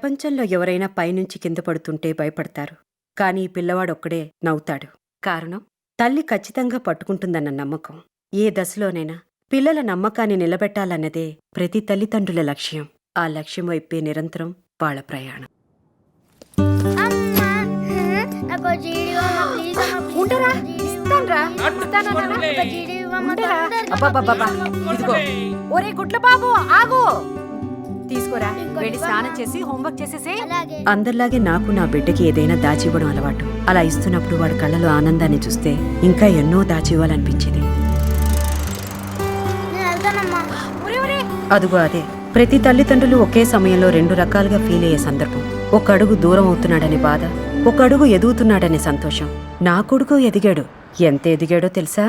ప్రపంచంలో ఎవరైనా పైనుంచి కింద పడుతుంటే భయపడతారు. కానీ ఈ పిల్లవాడొక్కడే నవ్వుతాడు. కారణం తల్లి ఖచ్చితంగా పట్టుకుంటుందన్న నమ్మకం. ఏ దశలోనైనా పిల్లల నమ్మకాన్ని నిలబెట్టాలన్నదే ప్రతి తల్లిదండ్రుల లక్ష్యం. ఆ లక్ష్యం వైపే నిరంతరం వాళ్ళ ప్రయాణం. ఇదిగో ఒరే గుట్ల బాబు ఆగు, తీసుకోరా, వెళ్ళి స్నానం చేసి హోంవర్క్ చేసేసే. అందరిలాగే నాకు నా బిడ్డకి ఏదైనా దాచివ్వడం అలవాటు. అలా ఇస్తున్నప్పుడు వాడి కళ్ళలో ఆనందాన్ని చూస్తే ఇంకా ఎన్నో దాచివ్వాలనిపించేది. అదుగో అదే ప్రతి తల్లిదండ్రులు ఒకే సమయంలో రెండు రకాలుగా ఫీల్ అయ్యే సందర్భం. ఒక అడుగు దూరం అవుతున్నాడనే బాధ, ఒక అడుగు ఎదుగుతున్నాడనే సంతోషం. నా కొడుకు ఎదిగాడు. ఎంత ఎదిగాడో తెలుసా?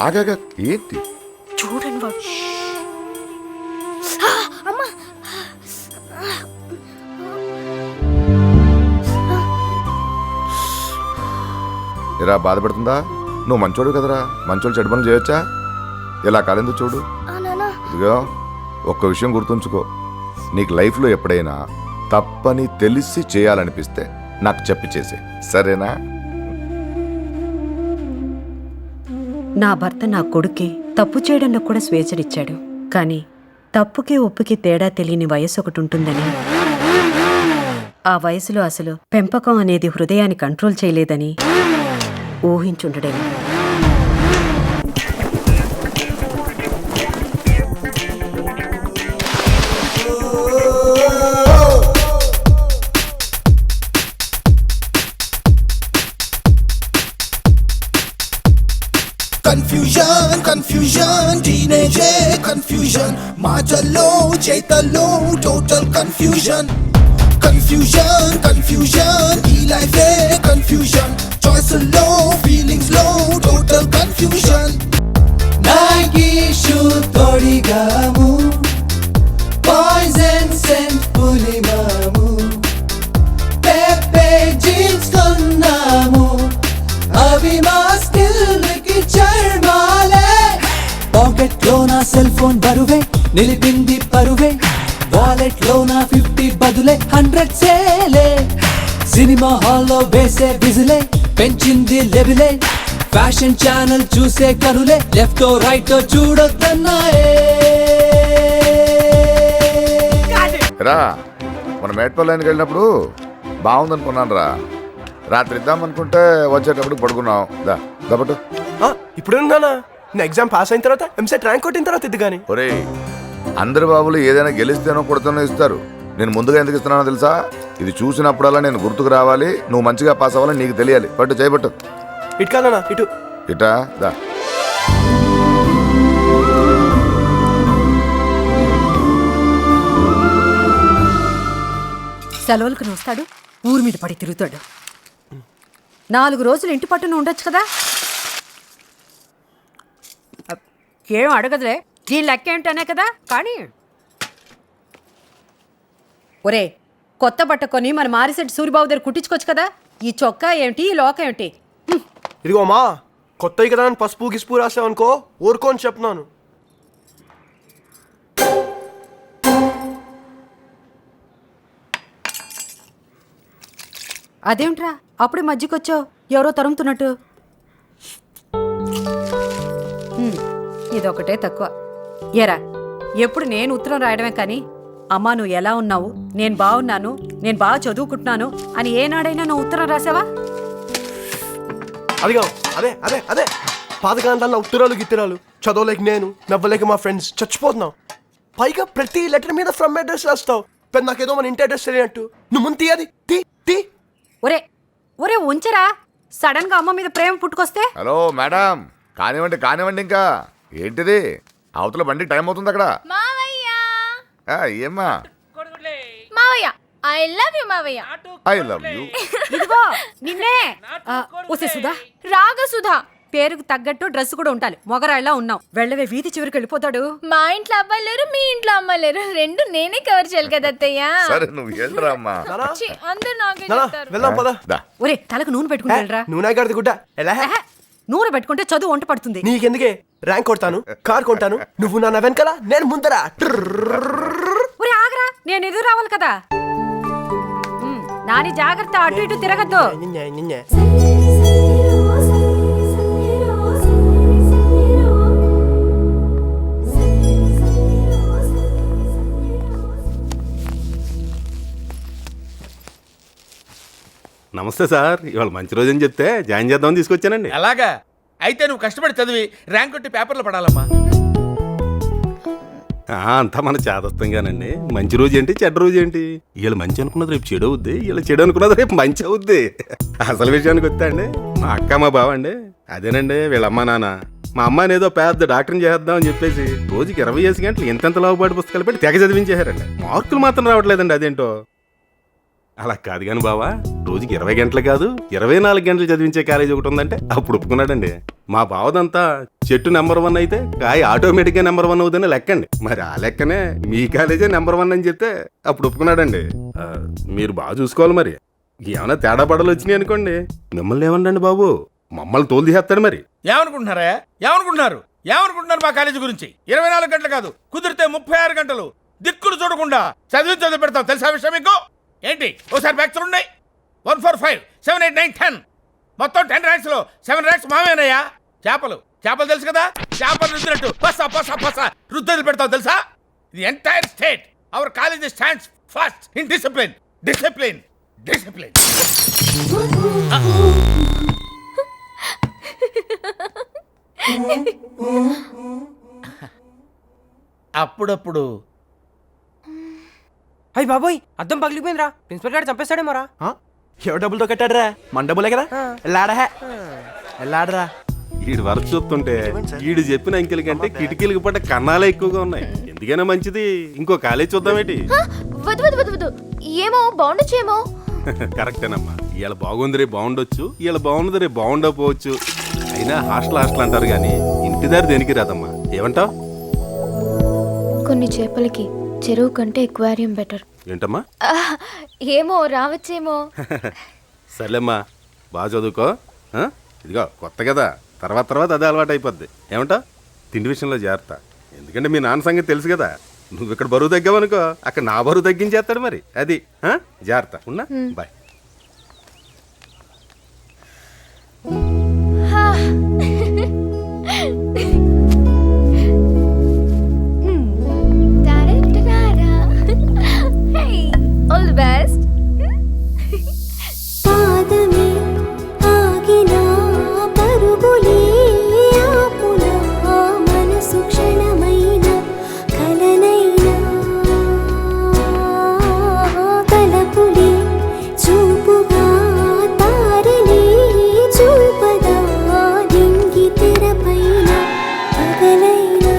ఆగాగా ఏంటి చూడండి వాడు. ఇలా బాధపడుతుందా? నువ్వు మంచోడు కదరా, మంచోళ్ళు చెడు పనులు చేయొచ్చా? ఇలా కాలేందుకు చూడు. ఇదిగో ఒక్క విషయం గుర్తుంచుకో, నీకు లైఫ్లో ఎప్పుడైనా తప్పని తెలిసి చేయాలనిపిస్తే నాకు చెప్పి చేసే, సరేనా? నా భర్త నా కొడుక్కి తప్పు చేయడంలో కూడా స్వేచ్ఛనిచ్చాడు. కానీ తప్పుకి ఒప్పుకి తేడా తెలియని వయసు ఒకటి ఉంటుందని, ఆ వయసులో అసలు పెంపకం అనేది హృదయాన్ని కంట్రోల్ చేయలేదని ఊహించుండడేమో. Confusion, confusion, teenage confusion. Majallo, Chaitalo, total confusion. Confusion, confusion, e-life confusion. Choice low, feelings low, total confusion. Nike shoe todigamu, poison scent pulimamu, Pepe jeans konnamu, avi ma skill ki charmale. Pocket lo na cell phone baruve, nilipindi paruve, wallet lo na 50 badule 100 sele. Cinema హాల్లో వేసే విజిలే పెంచింది లెవెలే, fashion channel చూసే కనులే left right చూడొద్దన్నాయే. రా, మన మేట్పల్లికి వెళ్ళినప్పుడు బాగుందనుకున్నాను రా. రాత్రి ఇద్దామనుకుంటే వచ్చేటప్పుడు పడుకున్నాం. దాబట్టు ఇప్పుడు నా ఎగ్జామ్ పాస్ అయిన తర్వాత ఎంసెట్ ర్యాంక్ కొట్టిన తర్వాత ఇది కానీ. ఒరే, అందరు బాబులు ఏదైనా గెలిస్తేనో కొడుతూనో ఇస్తారు. నేను ముందుగా ఎందుకు ఇస్తున్నానో తెలుసా? ఇది చూసినప్పుడల్లా నేను గుర్తుకు రావాలి, నువ్వు మంచిగా పాస్ అవ్వాలని నీకు తెలియాలి. పట్టు చేయబట్టు. ఇటు కాదన్నా, ఇటు ఇటా దా. సెలవులకు వస్తాడు, ఊరి మీద పడి తిరుగుతాడు. 4 రోజులు ఇంటి పట్టున ఉండొచ్చు కదా. ఏం అడగదులే, దీని లెక్క ఏంటనే కదా. కానీ ఒరే, కొత్త బట్ట కొని మన మారిసెట్టి సూరిబాబు దగ్గర కుట్టించుకోవచ్చు కదా. ఈ చొక్కా ఏమిటి, ఈ లోక ఏమిటి? ఇదిగో అమ్మా, కొత్తవి కదా అని పసుపు గిసుపు రాసావు అనుకో, ఊరుకోని చెప్తున్నాను. అదేమిట్రా అప్పుడే మధ్యకొచ్చావు, ఎవరో తరుముతున్నట్టు. ఇదొకటే తక్కువ. ఏరా, ఎప్పుడు నేను ఉత్తరం రాయడమే కానీ అమ్మా నువ్వు ఎలా ఉన్నావు, నేను బాగున్నాను, నేను బాగా చదువుకుంటున్నాను అని ఏనాడైనా నువ్వు ఉత్తరం రాసావా? అదిగా అదే అదే అదే పాతకాలంలో ఉత్తరాలు గిత్తరాలు చదవలేక నేను, నవ్వలేక మా ఫ్రెండ్స్ చచ్చిపోతున్నావు. పైగా ప్రతి లెటర్ మీద ఫ్రమ్ అడ్రస్ రాస్తావు. పెద్ద నాకేదో మన ఇంటి అడ్రస్ తెలియనట్టు. నువ్వు ముందు తీయది తీ. ఒరే ఒరే ఉంచరా, సడన్ గా అమ్మ మీద ప్రేమ పుట్టుకొస్తే. హలో మేడం, కానివ్వండి. ఇంకా ఏంటిది? అవతల బండి టైం అవుతుంది అక్కడ. ఏమ్మా? మావయ్య, ఐ లవ్ యు మావయ్య. I love you. ఇదిగో నిన్నే. ఒసే సుధా, రాగ సుధా, పేరుకు తగ్గట్టు డ్రెస్ కూడా ఉండాలి. మొగరాళ్ళ ఉన్నావు. వెళ్ళవే, వీధి చివరికి వెళ్ళిపోతాడు. మా ఇంట్లో అబ్బాయి లేరు, మీ ఇంట్లో అమ్మాయి లేరు, రెండు నేనే కవర్ చేయాలి కదా అత్తయ్య. సరే నువ్వు వెళ్ళరా అమ్మా. ఛీ, అందరూ నాకే నానా చెప్తారు. వెళ్దాం పద. దా. ఒరే, తలకు నూనె పెట్టుకుని వెళ్ళరా. నువ్వు నాయగాడిది గుడ్డ ఎలా ఆహా, నూనె పెట్టుకుంటే చదువు వంట పడుతుంది. నీకెందుకే ర్యాంక్ కొడతాను, కార్ కొంటాను, నువ్వు నా వెనకాల నేను ముందరా. ఒరే ఆగరా, నేను ఎదురు రావాలి కదా. నాని జాగ్రత్త, అటు ఇటు తిరగద్దు. నమస్తే సార్, ఇవాళ మంచి రోజు అని చెప్తే జాయిన్ చేద్దామని తీసుకొచ్చానండి. అలాగా అయితే నువ్వు కష్టపడి చదివి ర్యాంక్ కొట్టి పేపర్లో పడాలమ్మా. అంతా మన చేదస్తంగానండి. మంచి రోజు ఏంటి చెడ్డ రోజు ఏంటి? వీళ్ళు మంచి అనుకున్నది రేపు చెడు అవుద్ది, వీళ్ళు చెడు అనుకున్నది రేపు మంచి అవుద్ది. అసలు విషయానికి వస్తే అండి, మా అక్క మా బావ అండి అదేనండి వీళ్ళ అమ్మా నాన్న. మా అమ్మాయిని ఏదో పెద్ద డాక్టర్ని చేద్దాం అని చెప్పేసి రోజుకి 20 గంటలు ఎంతెంత లావుపాటు పుస్తకాలు పెట్టి తెగ చదివించేశారండి. మార్కులు మాత్రం రావట్లేదండి. అదేంటో అలా కాదు కానీ బావా, రోజుకి 20 గంటలు కాదు 24 గంటలు చదివించే కాలేజీ ఒకటి ఉందంటే అప్పుడు ఒప్పుకున్నాడండి. మా బావదంతా చెట్టు నెంబర్ 1 అయితే కాయ ఆటోమేటిక్గా నెంబర్ 1 అవుతుందని లెక్కండి. మరి ఆ లెక్కనే మీ కాలేజే నెంబర్ 1 అని చెప్తే అప్పుడు ఒప్పుకున్నాడండి. మీరు బాగా చూసుకోవాలి. మరి ఏమైనా తేడా పడలు వచ్చినాయి అనుకోండి, మిమ్మల్ని ఏమండి బాబు, మమ్మల్ని తోలు తీసేస్తాడు. మరి ఏమనుకుంటున్నారా? ఏమనుకుంటున్నారు మా కాలేజీ గురించి? 24 గంటలు కాదు, కుదిరితే 36 గంటలు దిక్కులు చూడకుండా చదివి పెడతాం. తెలుసా విషయం మీకు? ఏంటి ఓసారి బ్యాక్స్ ఉన్నాయి. 1 4 5 7 8 9 10 మొత్తం 10 ర్యాంక్స్ లో 7 ర్యాంక్స్ మామేనయ్యా. చేపలు తెలుసు కదా, చేపలు రుద్దినట్టు పస రుద్దలు పెడతావు తెలుసా? The entire state hour college stands first in discipline. అప్పుడప్పుడు అయ్యి బాబోయ్, అద్దం పగిలిపోయిందిరా. ప్రిన్సిపల్ గారు చంపేస్తాడేమోరా. ఎవరు డబ్బులతో కట్టాడరా? మన డబ్బులే కదా. వెళ్ళాడరా. వీడి వరకు చూస్తుంటే వీడు చెప్పిన అంకెల కంటే కిటికీలకు పడ్డ కన్నాలే ఎక్కువగా ఉన్నాయి. ఎందుకైనా మంచిది ఇంకో కాలేజ్ చూద్దామేటి? వద్దు ఏమో బాగుండొచ్చేమో. కరెక్టేనమ్మా, ఇవాళ బాగుంది రే బాగుండొచ్చు, ఇవాళ బాగుంది రే బాగుండకపోవచ్చు. అయినా హాస్టల్ అంటారు కానీ ఇంటి దారి దేనికి రాదమ్మా. ఏమంటావ్? కొన్ని చేపలకి చెరువు కంటే ఎక్వేరియం బెటర్. ఏంటమ్మా? ఏమో రావచ్చేమో. సర్లేమ్మా, బాగా చదువుకో. ఇదిగో కొత్త కదా, తర్వాత అదే అలవాటు అయిపోద్ది. ఏమంటావ్? తిండి విషయంలో జాగ్రత్త. ఎందుకంటే మీ నాన్న సంగతి తెలుసు కదా, నువ్వు ఇక్కడ బరువు తగ్గావనుకో అక్కడ నా బరువు తగ్గించేస్తాడు. మరి అది జాగ్రత్త. ఉన్నా బాయ్. All the best. పాదమే ఆగినా పరుగులే ఆపునా మనసు క్షణమైన కలనైనా తలపులే చూపుగా తారలే చూపదా దింగి తెరపైన పగలైనా.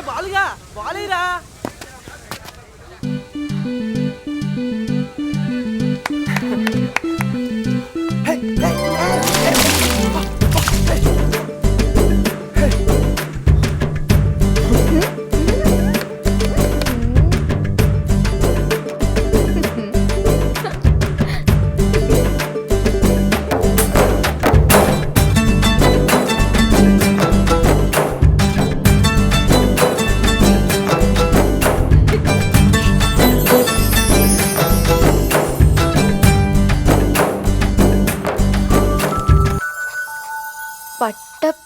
బాలుగా బాలేరా.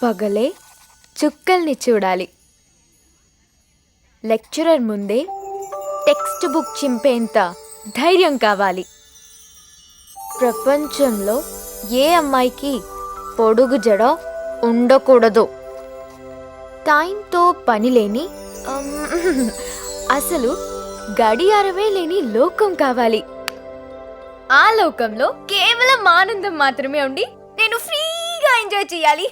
పగలే చుక్కల్ని చూడాలి. లెక్చరర్ ముందే టెక్స్ట్ బుక్ చింపేంత ధైర్యం కావాలి. ప్రపంచంలో ఏ అమ్మాయికి పొడుగు జడ ఉండకూడదు. టైంతో పని లేని అసలు గడియారమే లేని లోకం కావాలి. ఆ లోకంలో కేవలం ఆనందం మాత్రమే ఉండి నేను ఫ్రీగా ఎంజాయ్ చేయాలి.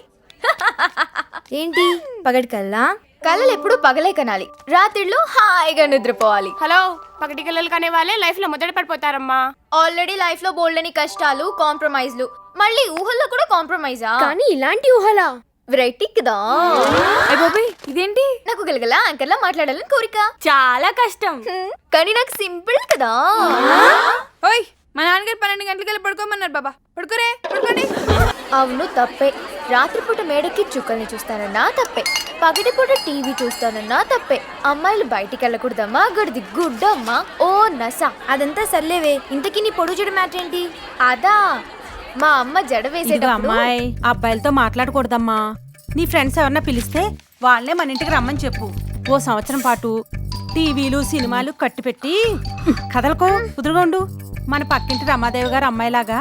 ఏంటి పగటి కల్లా? కళ్ళలు ఎప్పుడు పగలే కనాలి, రాత్రిళ్ళు హాయిగా నిద్రపోవాలి. హలో, పగటి కలలు కనే వాళ్ళే లైఫ్ లో మొదట పడిపోతారమ్మా. ఆల్రెడీ లైఫ్ లో బోల్డని కష్టాలు, కాంప్రమైజ్లు, మళ్ళీ ఊహల్లో కూడా కాంప్రమైజా? కానీ ఇలాంటి ఊహలా? వెరైటీ కదా. ఇదేంటి? నాకు గలగల యాంకర్లా మాట్లాడాలని కోరిక. చాలా కష్టం. కానీ నాకు సింపుల్ కదా. ఓయ్, మా నాన్నగారు 12 గంటలకి పడుకోమన్నారు బాబా. పడుకోరే, పడుకోండి. అవును, తప్పే. రాత్రిపూట మేడకి చుక్కల్ని చూస్తానన్నా తప్పే, పగటిపూట టీవీ చూస్తానన్నా తప్పే. అమ్మాయిలు బయటికి వెళ్ళకూడదమ్మా, గడిది గుడ్డమ్మా. ఓ నసా, అదంతా సర్లేవే. ఇంతకీ నీ పొడుగు జడ మ్యాటర్ ఏంటి? అదా, మా అమ్మ జడ వేసేటప్పుడు అమ్మాయి అబ్బాయిలతో మాట్లాడకూడదమ్మా. నీ ఫ్రెండ్స్ ఎవరన్నా పిలిస్తే వాళ్ళే మన ఇంటికి రమ్మని చెప్పు. ఓ సంవత్సరం పాటు టీవీలు సినిమాలు కట్టిపెట్టి కథలకో కుదురుగా ఉండు. మన పక్కింటి రమాదేవి గారు అమ్మాయిలాగా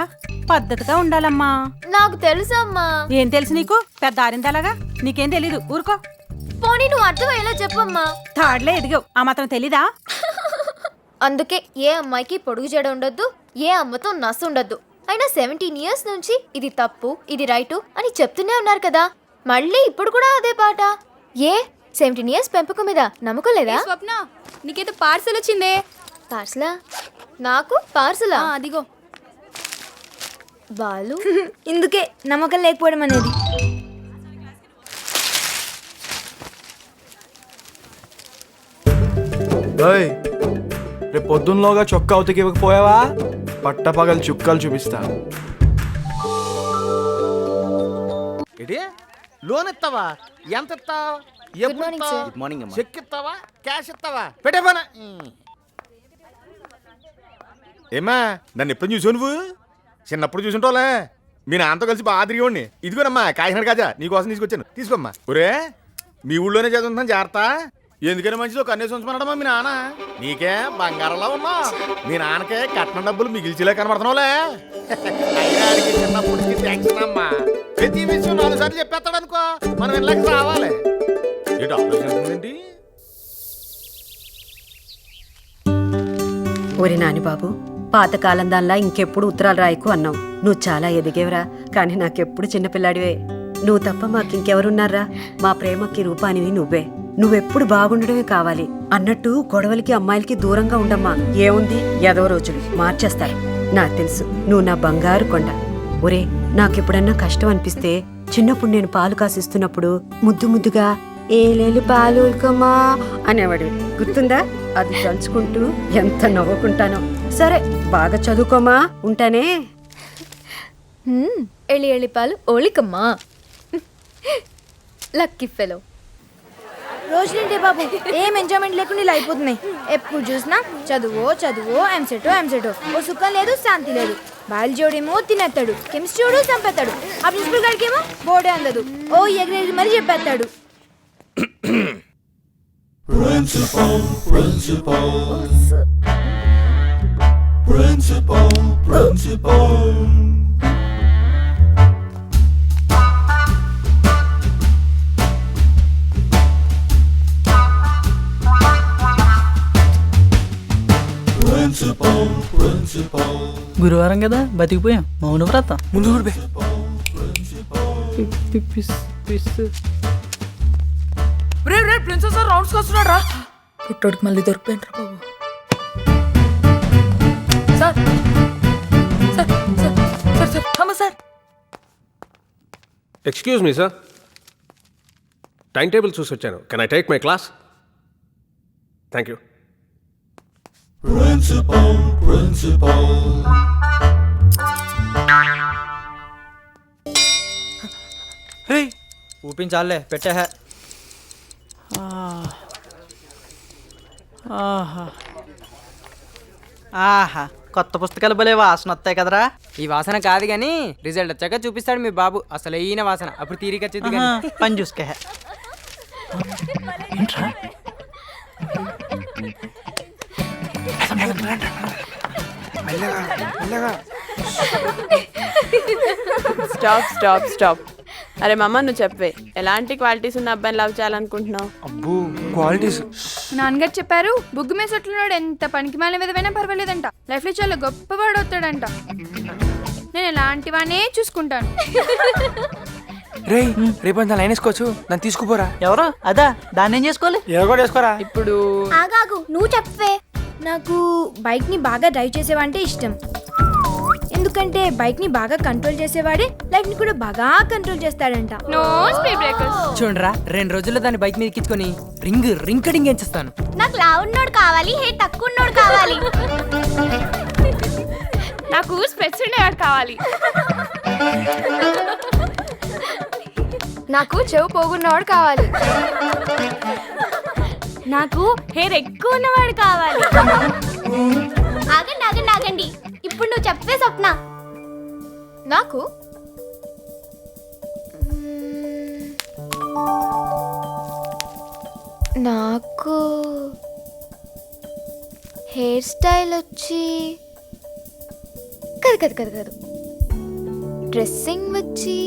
పద్ధతిగా ఉండాలమ్మా. నాకు తెలుసమ్మా. ఏం తెలుసు నీకు? పెద్ద ఆరిందలాగా నీకేం తెలీదు, ఊరుకో. పోనీ నువ్వు అర్థమయ్యేలా చెప్పమ్మా. థర్డ్లే ఎదిగావు, ఆ మాత్రం తెలీదా? అందుకే ఏ అమ్మాయికి పొడుగు జడ ఉండొద్దు, ఏ అమ్మతో నసు ఉండొద్దు. అయినా 17 years నుంచి ఇది తప్పు, ఇది రైటు అని చెప్తూనే ఉన్నారు కదా. మళ్ళీ ఇప్పుడు కూడా అదే పాట. ఏ 17 years పెంపకం మీద నమ్మకం లేదా? స్వప్న, నీకేదో పార్సల్ వచ్చిందే. పార్సలా? నాకు పార్సలా? అదిగో. బాలు ఇందుకే నమ్మకం లేకపోవడం అనేది. రేపు పొద్దున్నలోగా చొక్కా ఉతికి ఇవ్వకపోయావా పట్టపగలు చుక్కలు చూపిస్తా. లోన్ ఇస్తావా? ఎంత ఇస్తావా? Good morning sir. Good morning అమ్మా. చెక్ ఇస్తావా? క్యాష్ ఇస్తావా? పెట్టే పని. ఏమా, నన్ను ఎప్పుడు చూసావు నువ్వు? చిన్నప్పుడు చూసుంటావులే. మీ నాన్నతో కలిసి బాగా తిరిగేవాడిని. ఇదిగోనమ్మా కాకినాడ కాజా నీకోసం తీసుకొచ్చాను, తీసుకోమ్మా. ఒరే, మీ ఊళ్ళోనే చదువుతాను జాగ్రత్త. ఎందుకని మంచిదో కన్నేసి ఉంచమన్నాడమ్మా మీ నాన్న. నీకే బంగారంలా ఉన్నా, మీ నాన్నకే కట్నం డబ్బులు మిగిల్చేలా కనబడుతున్నావులే. చిన్నప్పుడు ట్యాక్షన్ అమ్మా. ప్రతి విషయం 4 సార్లు చెప్పేస్తాడు అనుకో, మనం ఇళ్ళకి రావాలి. ఏంటి ఆలోచించిందేంటి? ఓరి నాని బాబు, పాతకాలం దానిలా ఇంకెప్పుడు ఉత్తరాలు రాయకు అన్నావు. నువ్వు చాలా ఎదిగేవరా, కానీ నాకెప్పుడు చిన్నపిల్లాడివే. నువ్వు తప్ప మాకింకెవరున్నారా? మా ప్రేమకి రూపానివి నువ్వే. నువ్వెప్పుడు బాగుండడమే కావాలి. అన్నట్టు గొడవలకి అమ్మాయిలకి దూరంగా ఉండమ్మా. ఏముంది, ఏదో రోజులు మార్చేస్తారు. నాకు తెలుసు, నువ్వు నా బంగారు కొండ. ఒరే, నాకెప్పుడన్నా కష్టం అనిపిస్తే చిన్నప్పుడు నేను పాలు కాసిస్తున్నప్పుడు ముద్దు ముద్దుగా ఏలేలు పాలు ఉల్కమ్మా అనేవాడివి, గుర్తుందా? అది తలుచుకుంటూ ఎంత నవ్వుకుంటానో. సరే, బాగా చదువుకోమా, ఉంటానే. ఎళ్ళి ఎళ్ళి పాలు ఓలికమ్మా. Lucky fellow. రోజులంటే బాబు ఏం ఎంజాయ్మెంట్ లేకుండా ఇలా అయిపోతున్నాయి. ఎప్పుడు చూసినా చదువు చదువు, ఎంసెటో. ఓ సుఖం లేదు, శాంతి లేదు. బయాలజీడేమో తినేస్తాడు, కెమిస్ట్రీడు చంపేస్తాడు, ఆ ప్రిన్సిపల్ గారికి ఏమో బోర్డే అందదు. ఓ ఎగిరెగిరి మరి చెప్పేస్తాడు. గురువారం కదా బతికిపోయాం. మౌన వ్రతం ముందు ఊరిపే. ప్రిన్సెస్ రౌండ్స్ వస్తున్నాడు రా. పుట్టోడికి మళ్ళీ దొరికిపోయింది రా బాబు. Sir sir sir sir sir sir. Excuse me sir, time table చూసి వచ్చాను. Can I take my class? Thank you. ఊపించాలే పెట్టే. ఆహా, కొత్త పుస్తకాలు భలే వాసన వస్తాయి కదరా. ఈ వాసన కాదు గాని రిజల్ట్ వచ్చాక చూపిస్తాడు మీ బాబు అసలు ఈయన వాసన. అప్పుడు తీరిక పని చూసుకే. Stop stop stop. అరే మమ్మ నువ్వు చెప్పే ఎలాంటి క్వాలిటీస్ ఉన్న అబ్బాయిని లవ్ చేయాలనుకుంటున్నావు? అబ్బో క్వాలిటీస్. నాన్నగారు చెప్పారు బుగ్గు మేసొట్లున్నాడు ఎంత పనికి మాలిన విధమైనా పర్వాలేదంట, లైఫ్ లో చాలా గొప్పవాడు అవుతాడంట. నేను ఎలాంటి వాడినే చూసుకుంటాను. రేయ్ రేపంతా లైన్ వేసుకోవచ్చు, నన్ను తీసుకుపోరా. ఎవరు అదా దాన్ని ఏం చేసుకోవాలి? ఏదో కూడా వేసుకోరా. ఇప్పుడు ఆగాగు నువ్వు చెప్పే. నాకు బైక్ ని బాగా డ్రైవ్ చేసేవాడంటే ఇష్టం. ఎందుకంటే బైక్ ని బాగా కంట్రోల్ చేసేవాడే లైఫ్ ని కూడా బాగా కంట్రోల్ చేస్తాడంట. No speed breakers. చూడరా 2 రోజుల్లో దాన్ని బైక్ మీద ఎక్కించుకొని రింగ్ ఎంచేస్తాను. నాకు లావు ఉన్నోడు కావాలి, హే తక్కువ ఉన్నోడు కావాలి. నాకు స్పెట్స్ ఉండేవాడు కావాలి. నాకు చెవు పోగున్నవాడు కావాలి. నాకు హెయిర్ ఎక్కువ ఉన్నవాడు కావాలి. ఆగండి ఆగండి ఆగండి, ఇప్పుడు నువ్వు చెప్పే స్వప్న. నాకు నాకు హెయిర్ స్టైల్ వచ్చి కాదు కాదు కాదు కాదు డ్రెస్సింగ్ వచ్చి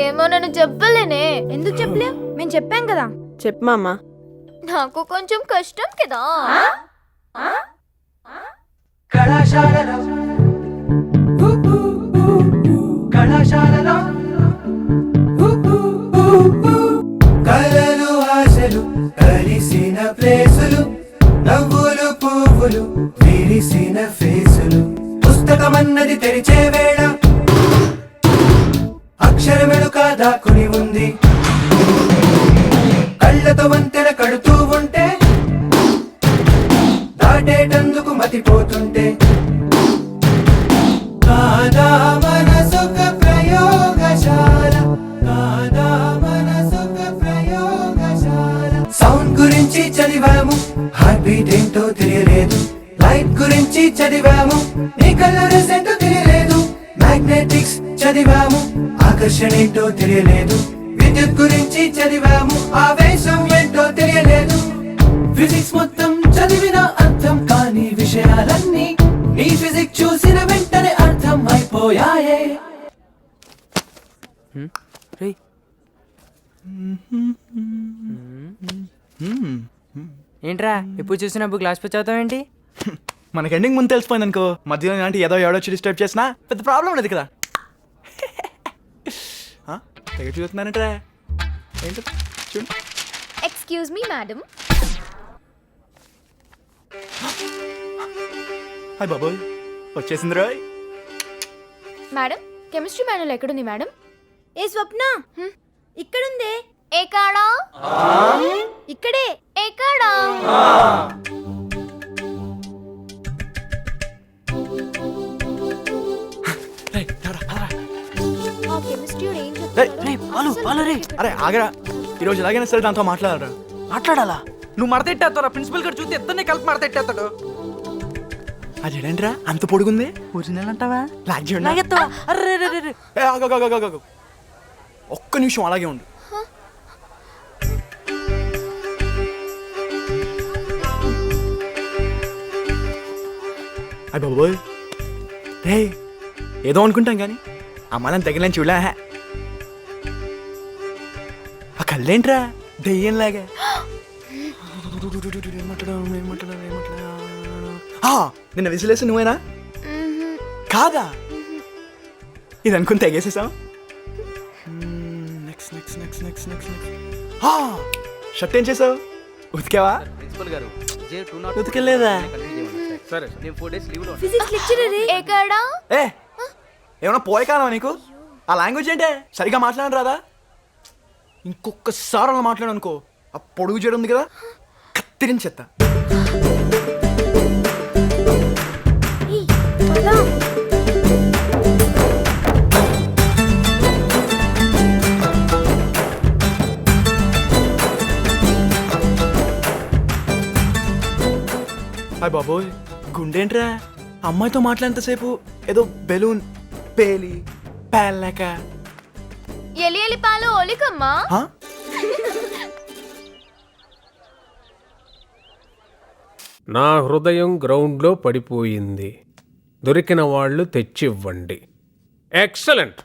ఏమో నన్ను చెప్పలేనే. ఎందుకు చెప్పలేవు? మేము చెప్పాం కదా. చెప్పు మామ. నాకు కొంచెం కష్టం కదా. కళాశాలలో కళాశాలలో కలలు ఆశలు కలిసిన ప్లేసులు, నవ్వులు పువ్వులు విరిసిన ఫేసులు, పుస్తకమన్నది తెరిచే వేళ అక్షరమెలుక దాక్కుని ఉంది, కళ్ళతో వంతెన కడుతూ ఉంటే దాటేటందుకు మతిపోతుంటే, కాదా మనసుక ప్రయోగశాల, కాదా మనసుక ప్రయోగశాల. సౌండ్ గురించి చదివాము, హార్ట్ బీట్ ఏంటో తెలియలేదు, లైట్ గురించి చదివాము, నీ కలర్స్ ఏంటో తెలియలేదు, మ్యాగ్నెటిక్స్ చదివాము, ఆకర్షణ ఏంటో తెలియలేదు, విద్యుత్ గురించి చదివాము, ఆవేశం ఏంటో తెలియలేదు, ఫిజిక్స్ మొత్తం చదివిన అర్థం కాని విషయాలన్నీ నీ ఫిజిక్స్ చూసిన వెంటనే అర్థం అయిపోయాయే. ఏంట్రా ఎప్పుడు చూసినా బుక్ గ్లాస్ పై చదువుతావేంటి? మనకి ఎండింగ్ ముందు తెలిసిపోయింది అనుకో, మధ్యలో ఇలాంటి ఏదో ఎవడొచ్చి డిస్టర్బ్ చేసినా పెద్ద ప్రాబ్లం ఉండదు కదా. తెగ చూస్తున్నానంటే ఏంటో చూడు. Excuse me madam. హాయ్ బాబోయ్ వచ్చేసింది రాయ్. మేడం కెమిస్ట్రీ మాన్యుల్ ఎక్కడుంది మేడం? ఏ స్వప్న, ఇక్కడుందే. ఏ కాడా? ఇక్కడే. ఏ కాడా? ఆ కెమిస్ట్రీ ఏం చెప్తాడు? అరే ఆగరా, ఈరోజు ఎలాగైనా సరే దాంతో మాట్లాడరా. మాట్లాడాలా? నువ్వు మడతెట్టేస్తారా? ప్రిన్సిపల్ గారు చూస్తే ఇద్దరిని కలిపి మడతెట్టేస్తాడు. అదేంట్రా అంత పొడుగుంది? ఒరిజినల్ అంటావా? లాగేస్తావా? ఏ, ఆగు, ఆగు, ఆగు, ఆగు, ఆగు. ఒక్క నిమిషం అలాగే ఉండు. అయ్య బాబోయ్ రే, ఏదో అనుకుంటాం కానీ అమ్మాలని తగిలని చూడలే. ఆ కళ్ళేంట్రా దెయ్యంలాగా. నిన్న విసిలేసి నువ్వేనా? కాదా? ఇది అనుకుని తెగేసేసాం. Next next next next next next shirt ఏం చేసావు? ఉతికావా? ప్రిన్సిపల్ గారు ఉతికెళ్ళలేదా? సరే నేను 4 days లీవ్ లో ఫిజిక్స్ లెక్చరర్. ఏ కాడా? ఏ ఏమన్నా పోయే కాలమా నీకు? ఆ లాంగ్వేజ్ ఏంటే? సరిగా మాట్లాడను రాదా? ఇంకొకసారి అలా మాట్లాడు అనుకో, ఆ పొడుగు చేయడం ఉంది కదా కత్తిరించేత్తా. హాయ్ బాబోయ్ గుండేంట్రా, అమ్మాయితో మాట్లాడినంతసేపు ఏదో బెలూన్ పేలి పేలక. ఎలి ఎలి పాలు ఒలికమ్మా. నా హృదయం గ్రౌండ్లో పడిపోయింది, దొరికిన వాళ్ళు తెచ్చివ్వండి. ఎక్సలెంట్.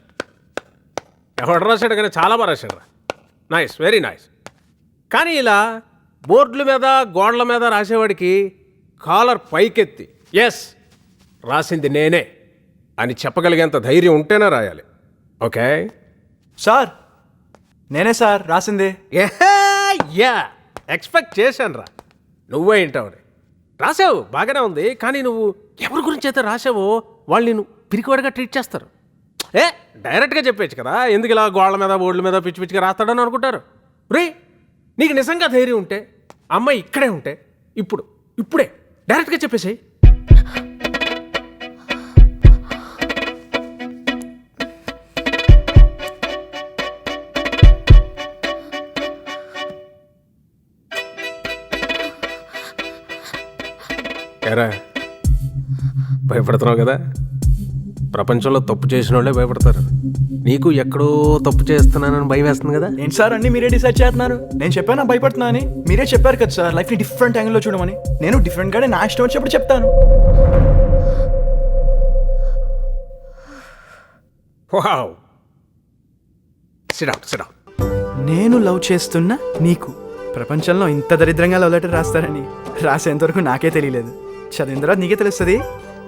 ఎవడు రాశాడు కానీ చాలా బాగా రాశాడు. Nice, very nice. కానీ ఇలా బోర్డుల మీద గోడల మీద రాసేవాడికి కాలర్ పైకెత్తి ఎస్ రాసింది నేనే అని చెప్పగలిగేంత ధైర్యం ఉంటేనే రాయాలి. ఓకే సార్ నేనే సార్ రాసింది. యా ఎక్స్పెక్ట్ చేశాను రా. నువ్వే ఏంటావు రాసావు, బాగానే ఉంది. కానీ నువ్వు ఎవరి గురించి అయితే రాసావో వాళ్ళు నేను పిరికివాడిగా ట్రీట్ చేస్తారు. డైరెక్ట్గా చెప్పేచ్చు కదా, ఎందుకు ఇలా గోడల మీద బోర్డుల మీద పిచ్చి పిచ్చిగా రాస్తాడని అనుకుంటారు. రే నీకు నిజంగా ధైర్యం ఉంటే అమ్మాయి ఇక్కడే ఉంటే ఇప్పుడే డైరెక్ట్గా చెప్పేసాయి. ఎరా భయపడుతున్నావు కదా, ప్రపంచంలో తప్పు చేసిన వాళ్ళే భయపడతారు. నీకు ఎక్కడో తప్పు చేస్తున్నానని భయం వేస్తుంది కదా. ఏంటి సార్ అన్ని మీరే డిసైడ్ చేస్తున్నారు? నేను చెప్పానా భయపడుతున్నా అని? మీరే చెప్పారు కదా సార్ లైఫ్ని డిఫరెంట్ యాంగిల్లో చూడమని. నేను డిఫరెంట్గానే నా ఇష్టం వచ్చినప్పుడు చెప్తాను. Wow, SIT down. నేను లవ్ చేస్తున్నా నీకు. ప్రపంచంలో ఇంత దరిద్రంగా లవ్ లెటర్ రాస్తారని రాసేంతవరకు నాకే తెలియలేదు. చదివిన తర్వాత నీకే తెలుస్తుంది.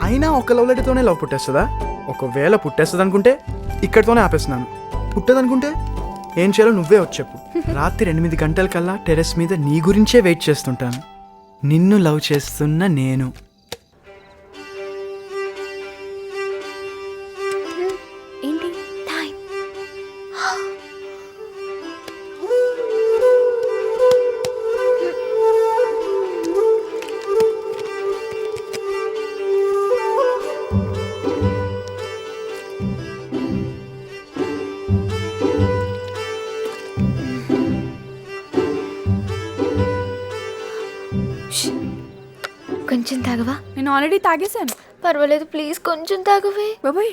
అయినా ఒక లవ్ లెటర్తోనే లవ్ పుట్టేస్తుందా? ఒకవేళ పుట్టేస్తుంది అనుకుంటే ఇక్కడితోనే ఆపేస్తున్నాను. పుట్టదనుకుంటే ఏం చేయాలో నువ్వే వచ్చి చెప్పు. రాత్రి 8 గంటల కల్లా టెర్రస్ మీద నీ గురించే వెయిట్ చేస్తుంటాను. నిన్ను లవ్ చేస్తున్న నేను. ఏంటి టైం? కొంచెం తాగవా? నేను ఆల్రెడీ తాగేశాను. పర్వాలేదు ప్లీజ్ కొంచెం తాగవే. బాబాయ్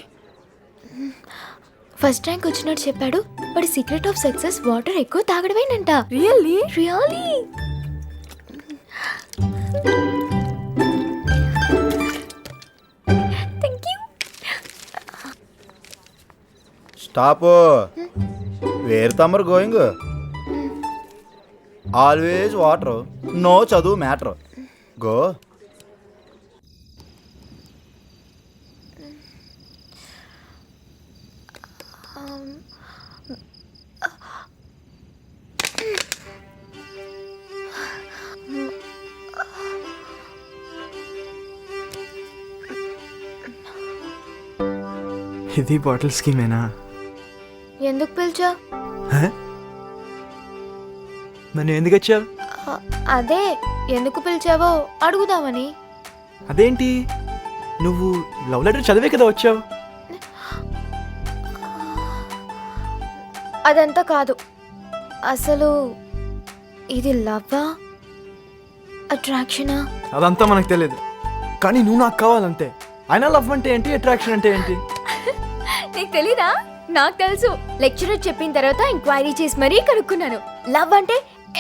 ఫస్ట్ ర్యాంక్ వచ్చినట్టు చెప్పాడు. వాడి సీక్రెట్ ఆఫ్ సక్సెస్ వాటర్ ఎక్కువ తాగడమేనంట. Really? Really? Thank you. Stop. Where తమరు గోయింగ్? ఆల్వేస్ వాటర్, నో చదువు మ్యాటర్. గో. ఇది బాటిల్ స్కీమేనా? ఎందుకు పిలిచా? మరి ఎందుకు వచ్చావు? అదే ఎందుకు పిలిచావో అడుగుదామని. అదేంటి నువ్వు లవ్ లెటర్ చదివే కదా వచ్చావు? అదంతా కాదు. అసలు ఇది లవ్వా అట్రాక్షనా? అదంతా మనకు తెలియదు. కానీ నువ్వు నాకు కావాలంతే. అయినా లవ్ అంటే ఏంటి, అట్రాక్షన్ అంటే ఏంటి? నీకు తెలీదా? నాకు తెలుసు. లెక్చరర్ చెప్పిన తర్వాత ఎంక్వైరీ చేసి మరీ కనుక్కున్నాను. లవ్ అంటే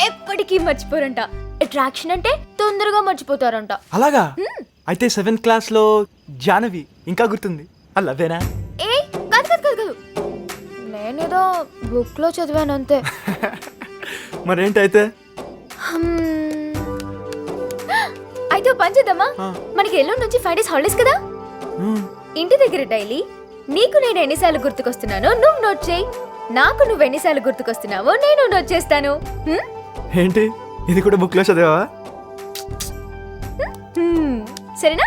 ఎప్పటికీ మర్చిపోరంట. అట్రాక్షన్ అంటే తొందరగా మర్చిపోతారంట. అలాగా? అయితే 7th క్లాస్లో జానవి ఇంకా గుర్తుంది. ఆ లవ్వేనా? ఏ కాదు కాదు కాదు కాదు, నేనేదో బుక్ లో చదివాను అంతే. మరేంటైతే? అయితే ఓ పని చేద్దామా? మనకి ఎల్లుండి నుంచి 5 days హాలిడేస్ కదా. ఇంటి దగ్గర డైలీ నీకు నేను ఎన్నిసార్లు గుర్తుకొస్తున్నానో నువ్వు నోట్ చేయి. నాకు నువ్వు ఎన్నిసార్లు గుర్తుకొస్తున్నావో నేను నోట్ చేస్తాను. ఏంటి ఇది కూడా బుక్ లో చదివావా? సరేనా?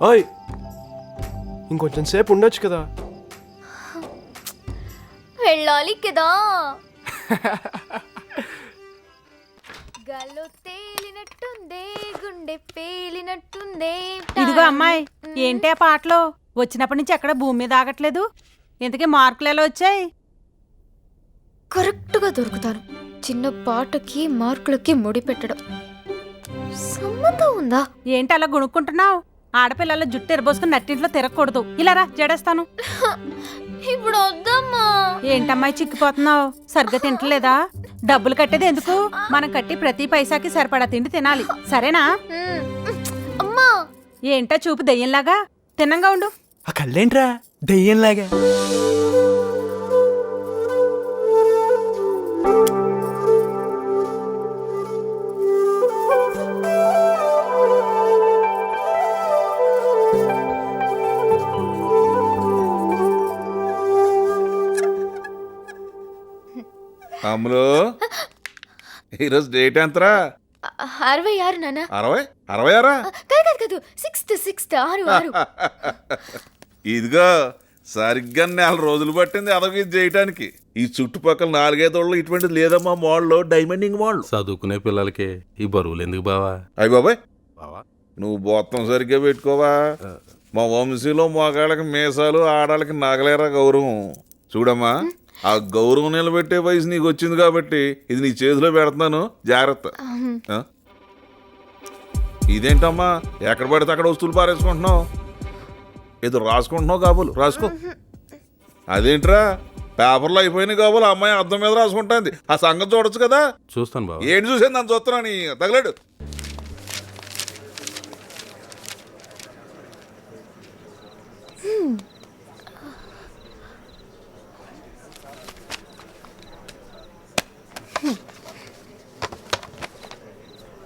ఓయ్ ఇంకొంచెం సేపు ఉండొచ్చు కదా. వెళ్ళాలి కదా. గాల్లో తేలినట్టుందే, గుండె పేలినట్టుందే. ఇదిగో అమ్మాయి, ఏంటి ఆ పాటలో? వచ్చినప్పటి నుంచి ఎక్కడ భూమి మీద ఆగట్లేదు. ఇంతకీ మార్కులు ఎలా వచ్చాయి? కరెక్ట్ గా దొరుకుతాను. చిన్న పాటకి మార్కులకి ముడి పెట్టడం సంబంధం ఉందా? ఏంటి అలా గుణుక్కుంటున్నావు? ఆడపిల్లల జుట్టు ఎరబోసుకుని నట్టింట్లో తిరగకూడదు. ఇలా రా, జడేస్తాను. ఇప్పుడు వద్దమ్మా. ఏంటమ్మాయి చిక్కిపోతున్నావు? సరిగ్గా తింటలేదా? డబ్బులు కట్టేది ఎందుకు? మనం కట్టి ప్రతి పైసాకి సరిపడా తిండి తినాలి, సరేనా? అమ్మా ఏంటా చూపు దెయ్యంలాగా? తిన్నంగా ఉండు. ఆ కళ్ళేంట్రా దెయ్యంలాగా. అమ్ములు ఈరోజు డేట్ ఎంతరా? 66 నాన్న. 66 కాదు 6th 6 ఇదిగో సరిగ్గా 4 రోజులు పట్టింది అదొక ఇది చేయటానికి. ఈ చుట్టుపక్కల 4-5 ఊళ్ళో ఇటువంటిది లేదమ్మా. మాల్లో డైమండింగ్ మాల్. చదువుకునే పిల్లలకి ఈ బరువులు ఎందుకు బావా? అయ్యి బాబాయ్ బావా నువ్వు బొత్తం సరిగ్గా పెట్టుకోవా. మా వంశీలో మగాళ్ళకి మీసాలు, ఆడాళ్ళకి నగలేరా గౌరవం. చూడమ్మా, ఆ గౌరవం నిలబెట్టే వయసు నీకు వచ్చింది కాబట్టి ఇది నీ చేతిలో పెడుతున్నాను, జాగ్రత్త. ఆ? ఇదేంటమ్మా ఎక్కడ పడితే అక్కడ వస్తువులు పారేసుకుంటున్నావు? ఏదో రాసుకుంటున్నావు కాబోలు, రాసుకో. అదేంట్రా పేపర్లో అయిపోయినాయి కాబోలు, అమ్మాయి అద్దం మీద రాసుకుంటుంది. ఆ సంగతి చూడొచ్చు కదా. చూస్తాను బావా. ఏంటి చూసాను నన్ను చూస్తున్నా నీ తగలేడు.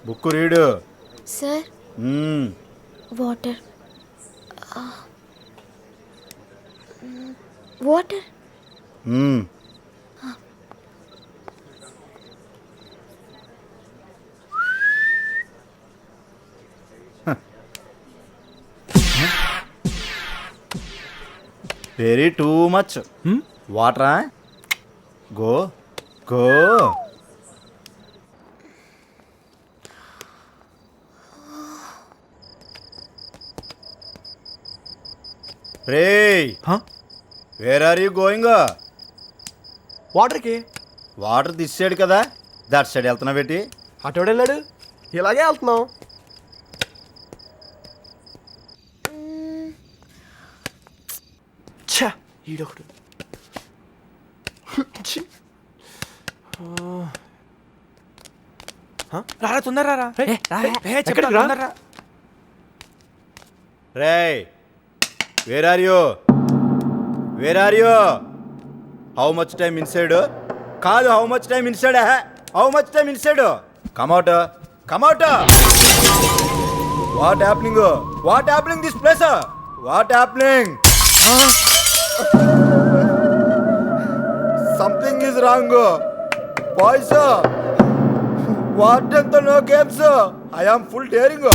Book read. Sir water water. Very too much. వాటరా? Go go. రేయ్, వేర్ ఆర్ యూ గోయింగ్? వాటర్కి. వాటర్ తీసాడు కదా, దట్ సైడ్ వెళ్తున్నా పెట్టి. అటు వెళ్ళాడు, ఇలాగే వెళ్తున్నాం. ఛా, ఈడొకడు. ఛీ. రారా తొందర రా. రేయ్, where are you? Where are you? How much time inside? కాదు, how much time inside? How much time inside? Come out, come out. What happening? What happening this place? What happening? Something is wrong boys. What అంత no games. I am full daring.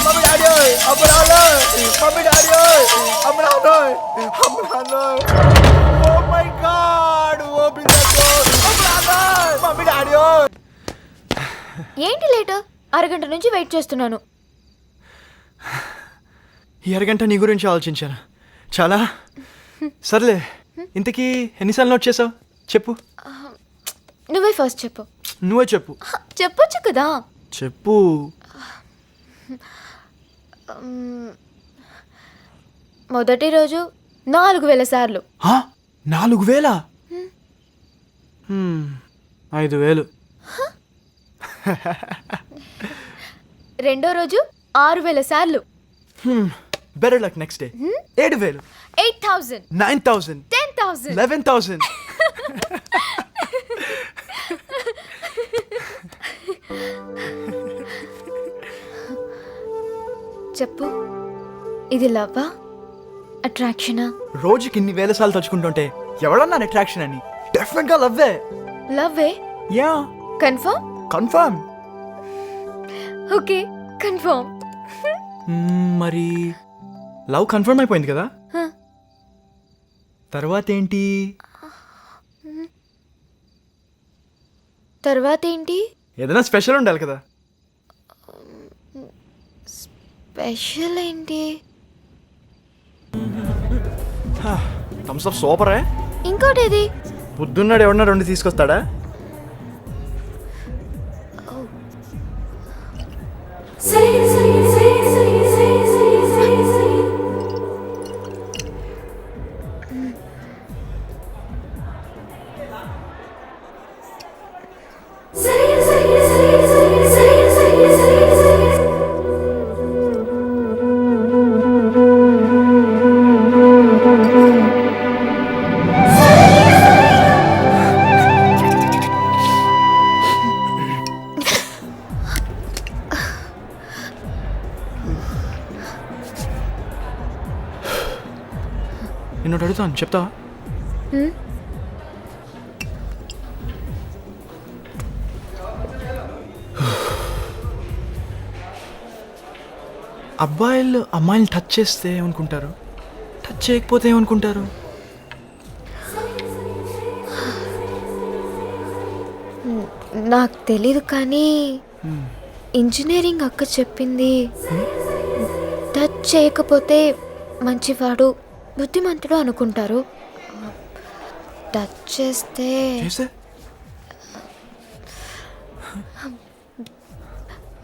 Mummy daddy, అమ్మరాలో, mummy daddy, అమ్మరాలో, అమ్మరాలో. Oh my God, open the door. అమ్మరాలో, mummy daddy. ఏంటి late? అరగంట నుంచి wait చేస్తున్నాను. ఈ అరగంట నీ గురించి ఆలోచించాను చాలా. సర్లే, ఇంతకీ ఎన్నిసార్లు నోట్ చేసావు చెప్పు. నువ్వే ఫస్ట్ చెప్పు. నువ్వే చెప్పు. చెప్పొచ్చు కదా. చెప్పు. మొదటి రోజు 4000 సార్లు. 4000? 5000. రెండో రోజు 6000 సార్లు. Better luck next day. 7000, 8000, 9000, 10,000, 11,000. చెప్పు, ఇది లవ్వా అట్రాక్షనా? రోజుకి ఇన్ని వేల సార్లు తలుచుకుంటుంటే ఎవడన్నా అట్రాక్షన్ అని? డెఫినెట్ గా లవ్వే. లవ్వే? Yeah. Confirm? Confirm. Okay, confirm. మరి లవ్ కన్ఫర్మ్ అయిపోయింది కదా, Huh. తర్వాత ఏంటి? తర్వాత ఏంటి? ఏదైనా స్పెషల్ ఉండాలి కదా. స్పెషల్ ఏంటి? Thums up సూపరే. ఇంకోటేది? పొద్దున్నాడు ఎవడన్నా 2 తీసుకొస్తాడా? నిన్ను అడుగుతాను, చెప్తావా? అబ్బాయిలు అమ్మాయిని టచ్ చేస్తే ఏమనుకుంటారు, టచ్ చేయకపోతే ఏమనుకుంటారు? నాకు తెలీదు కానీ ఇంజనీరింగ్ అక్క చెప్పింది టచ్ చేయకపోతే మంచివాడు బుద్ధిమంతుడు అనుకుంటారు, టచ్ చేస్తే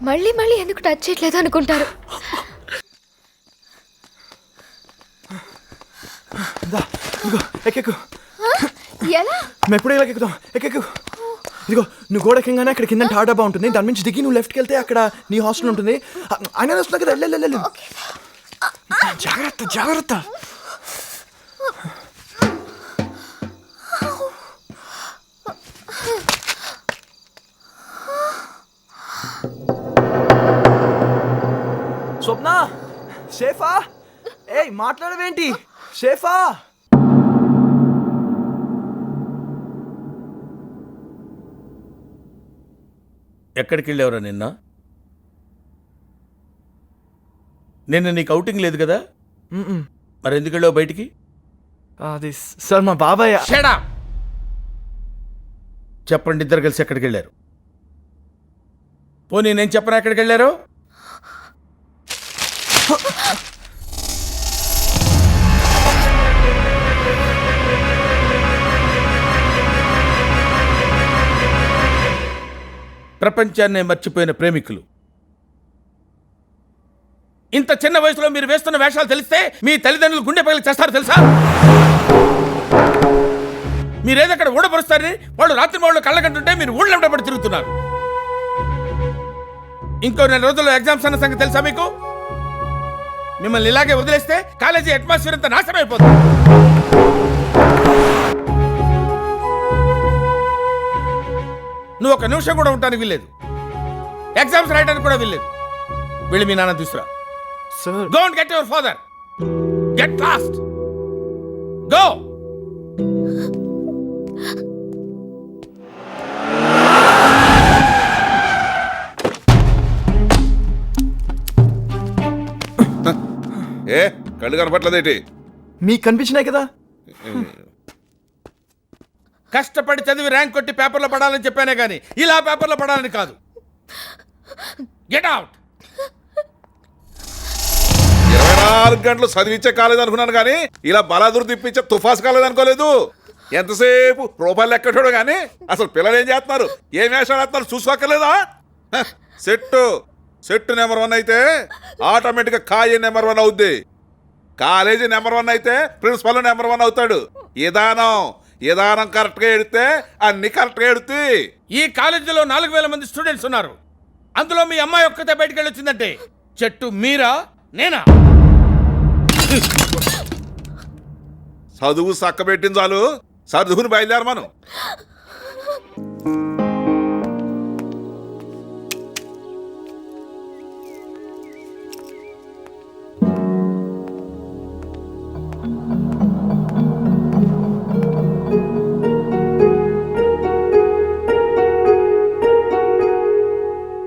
మళ్ళీ మళ్ళీ ఎందుకు టచ్ చేయట్లేదు అనుకుంటారు. ఎక్కెక్కు, ఎలా? మేము ఎప్పుడు ఇలా ఎక్కుతాం, ఎక్కెక్కు. ఇదిగో నువ్వు గోడ కిందనే అక్కడ కింద టార్ డబ్బా ఉంటుంది, దాని నుంచి దిగి నువ్వు లెఫ్ట్కి వెళ్తే అక్కడ నీ హాస్టల్ ఉంటుంది. ఆయన వస్తున్నా కదా, వెళ్ళు. జాగ్రత్త జాగ్రత్త. స్వప్న, సేఫా? ఏయ్ మాట్లాడవేంటి? సేఫా? ఎక్కడికి వెళ్ళేవరా నిన్న నీకు అవుటింగ్ లేదు కదా, మరి ఎందుకు వెళ్ళావు బయటికి? అది సార్ మా బాబాయ్. చెప్పండి, ఇద్దరు కలిసి ఎక్కడికి వెళ్ళారు? పోనీ నేను చెప్పనా ఎక్కడికి వెళ్ళారు? ప్రపంచాన్నే మర్చిపోయిన ప్రేమికులు. ఇంత చిన్న వయసులో మీరు వేస్తున్న వేషాలు తెలిస్తే మీ తల్లిదండ్రులు గుండె పగిలి చేస్తారు తెలుసా? మీరేదక్కడ ఊడపరుస్తారని వాళ్ళు రాత్రి వాళ్ళు కళ్ళకంటుంటే మీరు ఊళ్ళో పడి తిరుగుతున్నారు. ఇంకో 4 రోజుల్లో ఎగ్జామ్స్ అన్న సంగతి తెలుసా మీకు? మిమ్మల్ని ఇలాగే వదిలేస్తే కాలేజీ అట్మాస్ఫియర్ అంతా నాశనం అయిపోతుంది. నువ్వు ఒక నిమిషం కూడా ఉండడానికి వీల్లేదు, ఎగ్జామ్స్ రాయడానికి కూడా వీల్లేదు. వెళ్ళి మీ నాన్న తీసుకురా. Go and get your father. Get lost. Go. ఏ కళ్ళు కనపట్లేదేంటి? మీకు కనిపించినాయి కదా. కష్టపడి చదివి ర్యాంక్ కొట్టి పేపర్లో పడాలని చెప్పానే కానీ ఇలా పేపర్లో పడాలని కాదు. Get out. 24 గంటలు చదివించే కాలేదు అనుకున్నాను కానీ ఇలా బలాదురు తిప్పించే తుఫాసు కాలేదు అనుకోలేదు. ఎంతసేపు రూపాయలు లెక్కటోడు కానీ అసలు పిల్లలు ఏం చేస్తున్నారు, ఏం వేషాలు వేస్తున్నారు చూసుకోక్కర్లేదా? సెట్టు నెంబర్ 1 అయితే ఆటోమేటిక్గా కాయ నెంబర్ 1 అవుద్ది. కాలేజీ నెంబర్ 1 అయితే ప్రిన్సిపల్ నెంబర్ 1 అవుతాడు. విధానం కరెక్ట్గా ఎడితే అన్ని కరెక్ట్గా ఎడుతాయి. ఈ కాలేజీలో 4000 మంది స్టూడెంట్స్ ఉన్నారు. అందులో మీ అమ్మాయి ఒక్కతే బయటికి వెళ్ళి వచ్చిందంటే చెట్టు మీరా నేనా? చదువు చక్కబెట్టింది చాలు, చదువుని బయలుదేరు మనం.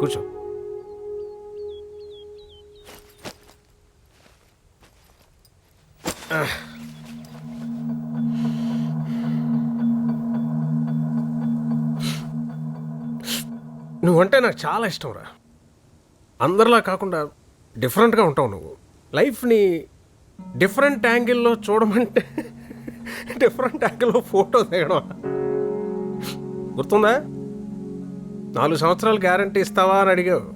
కూర్చో. నువ్వంటే నాకు చాలా ఇష్టం రా. అందరిలా కాకుండా డిఫరెంట్గా ఉంటావు నువ్వు. లైఫ్ని డిఫరెంట్ యాంగిల్లో చూడమంటే డిఫరెంట్ యాంగిల్లో ఫోటో దిగడం గుర్తుందా? 4 సంవత్సరాలు గ్యారంటీ ఇస్తావా అని అడిగావు.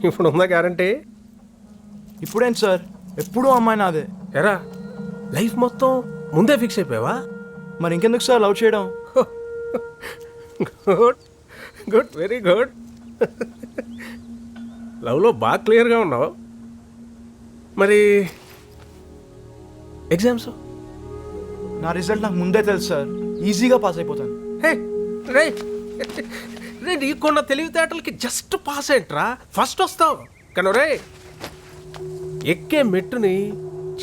ఇప్పుడు ఉందా గ్యారంటీ? ఇప్పుడేంటి సార్, ఎప్పుడూ అమ్మాయి నాదే. ఎరా లైఫ్ మొత్తం ముందే ఫిక్స్ అయిపోయావా? మరి ఇంకెందుకు సార్ లవ్ చేయడం? Good good, very good. లవ్లో బాగా క్లియర్గా ఉన్నావు. మరి ఎగ్జామ్స్? నా రిజల్ట్ నాకు ముందే తెలుసు సార్, ఈజీగా పాస్ అయిపోతాను. హే రే రే, నీకున్న తెలివితేటలకి జస్ట్ పాస్ ఏంట్రా, ఫస్ట్ వస్తావు. కానీ రే ఎక్కే మెట్టుని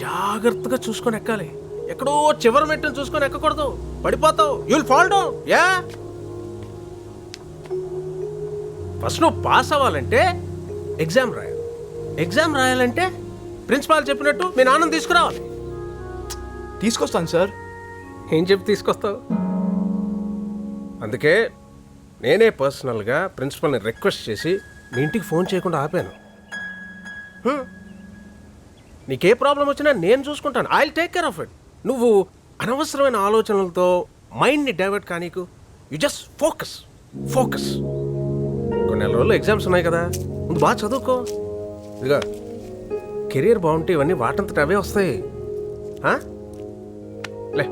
జాగ్రత్తగా చూసుకొని ఎక్కాలి. ఎక్కడో చివరి మెట్టును చూసుకొని ఎక్కకూడదు, పడిపోతావు. You'll fall down. Yeah first నువ్వు పాస్ అవ్వాలంటే ఎగ్జామ్ రాయాలి. ఎగ్జామ్ రాయాలంటే ప్రిన్సిపాల్ చెప్పినట్టు మీ నాన్నని తీసుకురావాలి. తీసుకొస్తాను సార్. ఏం చెప్పి తీసుకొస్తావు? అందుకే నేనే పర్సనల్గా ప్రిన్సిపల్ని రిక్వెస్ట్ చేసి మీ ఇంటికి ఫోన్ చేయకుండా ఆపాను. నీకే ప్రాబ్లం వచ్చినా నేను చూసుకుంటాను. I will take care of it. నువ్వు అనవసరమైన ఆలోచనలతో మైండ్ని డైవర్ట్ కానీకు. You just focus focus. కొన్ని నెల రోజులు ఎగ్జామ్స్ ఉన్నాయి కదా, ముందు బాగా చదువుకో. ఇదిగా కెరీర్ బాగుంటే ఇవన్నీ వాటంతట అవే వస్తాయి. లే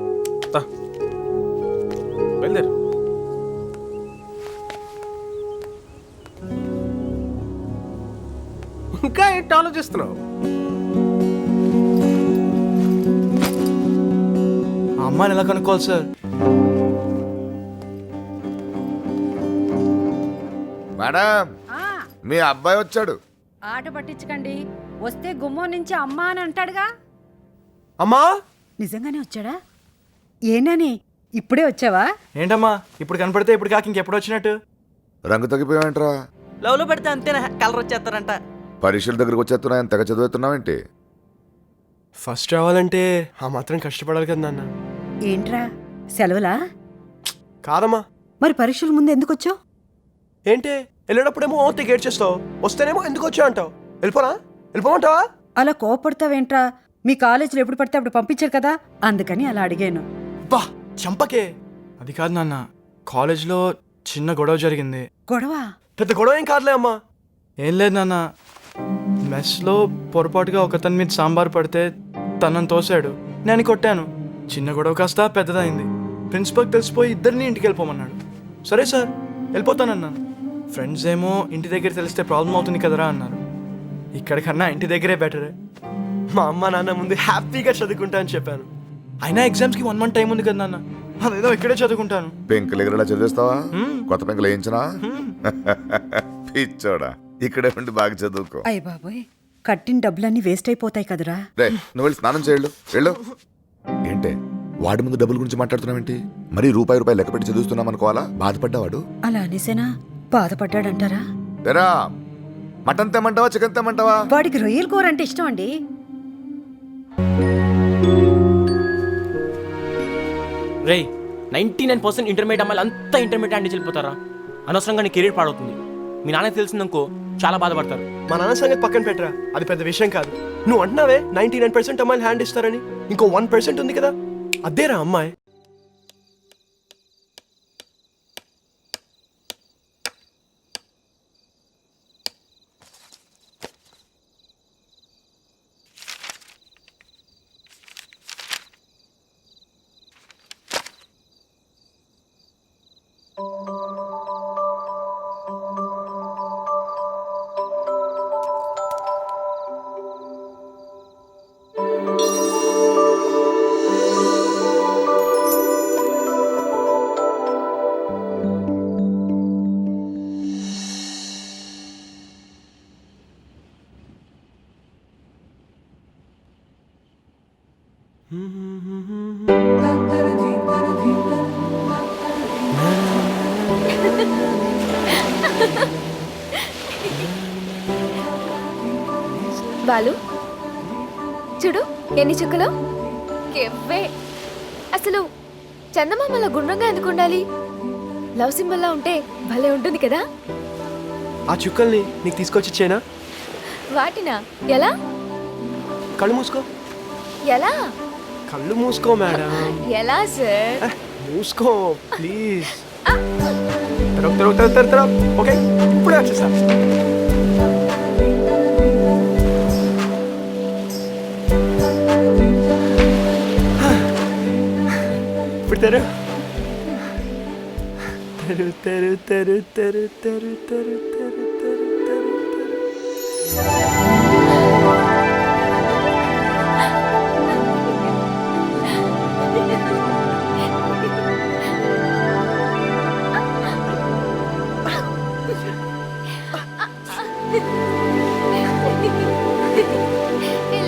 బయలుదేరు. ఇంకా ఏంటి ఆలోచిస్తున్నావు? ఆ అమ్మాయిని ఎలా కనుక్కోవాలి సార్? మేడం, మీ అబ్బాయి వచ్చాడు. ఆట పట్టించకండి. వస్తే గుమ్మం నుంచి అమ్మా అని అంటాడుగా. అమ్మా, నిజంగానే వచ్చాడా? ఏనాని ఇప్పుడే వచ్చావా? ఏంటమ్మా ఇప్పుడు కనపడితే ఇప్పుడు కాక ఇంకెప్పుడు వచ్చినట్టు? రంగు తగ్గిపోయావంటరా? లవ్లో పెడితే అంతేనా, కలర్ వచ్చేస్తారంట. పరీక్షల దగ్గరికి వచ్చేస్తున్నాయని తెగ చదువుతున్నావేంటి? ఫస్ట్ రావాలంటే ఆ మాత్రం కష్టపడాలి కదా నాన్న. ఏంట్రా సెలవులా? కాదమ్మా. మరి పరీక్షల ముందు ఎందుకు వచ్చావు? ఏంటి వెళ్ళేటప్పుడేమో గేట్ చేస్తావు, వస్తేనేమో ఎందుకు వచ్చావు అంటావు. వెళ్ళిపోమంటావా? అలా కోపడతావేంట్రా? మీ కాలేజీలో ఎప్పుడు పడితే అప్పుడు పంపించారు కదా, అందుకని అలా అడిగాను. బా చంపకే. అది కాదు నాన్న, కాలేజ్లో చిన్న గొడవ జరిగింది. గొడవ? పెద్ద గొడవ ఏం కాదులే అమ్మా. ఏం లేదు నాన్న, మెస్లో పొరపాటుగా ఒకతని మీద సాంబార్ పడితే తనని తోసాడు, నేను కొట్టాను. చిన్న గొడవ కాస్త పెద్దదైంది. ప్రిన్సిపల్కి తెలిసిపోయి ఇద్దరిని ఇంటికి వెళ్ళిపోమన్నాడు. సరే సార్ వెళ్ళిపోతానన్నాను. ఫ్రెండ్స్ ఏమో ఇంటి దగ్గర తెలిస్తే ప్రాబ్లం అవుతుంది కదరా అన్నారు. ఇక్కడికన్నా ఇంటి దగ్గరే బెటరే. మా అమ్మ నాన్న ముందు హ్యాపీగా చదువుకుంటా అని చెప్పాను. అయినా ఎగ్జామ్స్కి 1 month టైం ఉంది కదా నాన్న, అదేదో ఇక్కడే చదువుకుంటాను. పెంకులు ఎగరలా చదివేస్తావా? కొత్త పెంకులు వేయించనా? పిచ్చోడా, ఇక్కడే ఉండి బాగా చదువుకో. అయ్య బాబోయ్, కట్టిన డబ్బులన్నీ వేస్ట్ అయిపోతాయి కదరా. రే, నువ్వు వెళ్ళి స్నానం చేయాలి. వెళ్ళు. ఏంటే వాడి ముందు డబ్బుల గురించి మాట్లాడుతున్నావేంటి? మరి రూపాయి లెక్క పెట్టి చదువుతున్నాం అనుకోవాలా? బాధపడ్డావాడు? అలా అనేసేనా? బాధపడ్డాడంటారా? తెరా, మటన్ తెమ్మంటావా చికెన్ తెమ్మంటావా? వాడికి రొయ్యల కూర అంటే ఇష్టం అండి. రేయ్, 99% ఇంటర్మీడియట్ అమ్మాయిలు అంతా ఇంటర్మీడియట్ అంటే వెళ్ళిపోతారా? అనవసరంగా నీ కెరీర్ పాడవుతుంది. మీ నాన్నకి తెలిసిందనుకో చాలా బాధపడతారు. మా నాన్న సంగతి పక్కన పెట్టరా, అది పెద్ద విషయం కాదు. నువ్వు అంటున్నావే 99% అమ్మాయిలు హ్యాండ్ ఇస్తారని, ఇంకో 1% ఉంది కదా, అదేరా అమ్మాయి. బాలు చూడు ఎన్ని చుక్కలు. కెవ్వే. అసలు చందమామల గుండ్రంగా ఎందుకు ఉండాలి? లవ్ సింబల్లా ఉంటే భలే ఉంటుంది కదా. ఆ చుక్కల్ని నీకు తీసుకొచ్చి ఇచ్చేనా? వాటినా? ఎలా? కళ్ళు మూసుకో. ఎలా? కళ్ళు మూసుకో మేడం. ఎలా సార్? మూసుకో ప్లీజ్. ఓకే, ఇప్పుడే వచ్చేసా. ఇప్పుడు తెరు తెరు తెరు తెరు తెరు తెరు తెరు తెరు తెరు ఇలా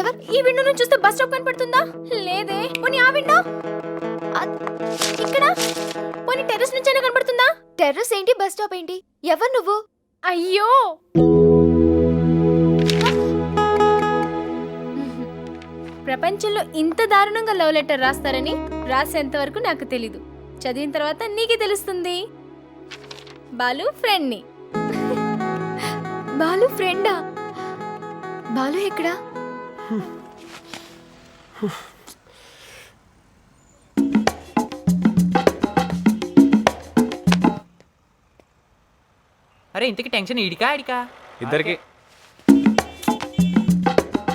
ఎవరు ఈ విండో నుంచి చూస్తే బస్ స్టాప్ కనపడుతుందా? లేదే. పోనీ ఆ విండో ఇక్కడ, పోనీ టెర్రస్ నుంచి అయినా కనపడుతుందా? టెర్రస్ ఏంటి, బస్ స్టాప్ ఏంటి? ఎవరు నువ్వు? అయ్యో, ప్రపంచంలో ఇంత దారుణంగా లవ్ లెటర్ రాస్తారని రాసేంత వరకు నాకు తెలీదు. చదివిన తర్వాత నీకే తెలుస్తుంది. బాలు ఫ్రెండ్ని. బాలు ఫ్రెండా? బాలు ఎక్కడా? అరే ఇంతకి టెన్షన్ ఇడికా ఇడికా ఇద్దరికి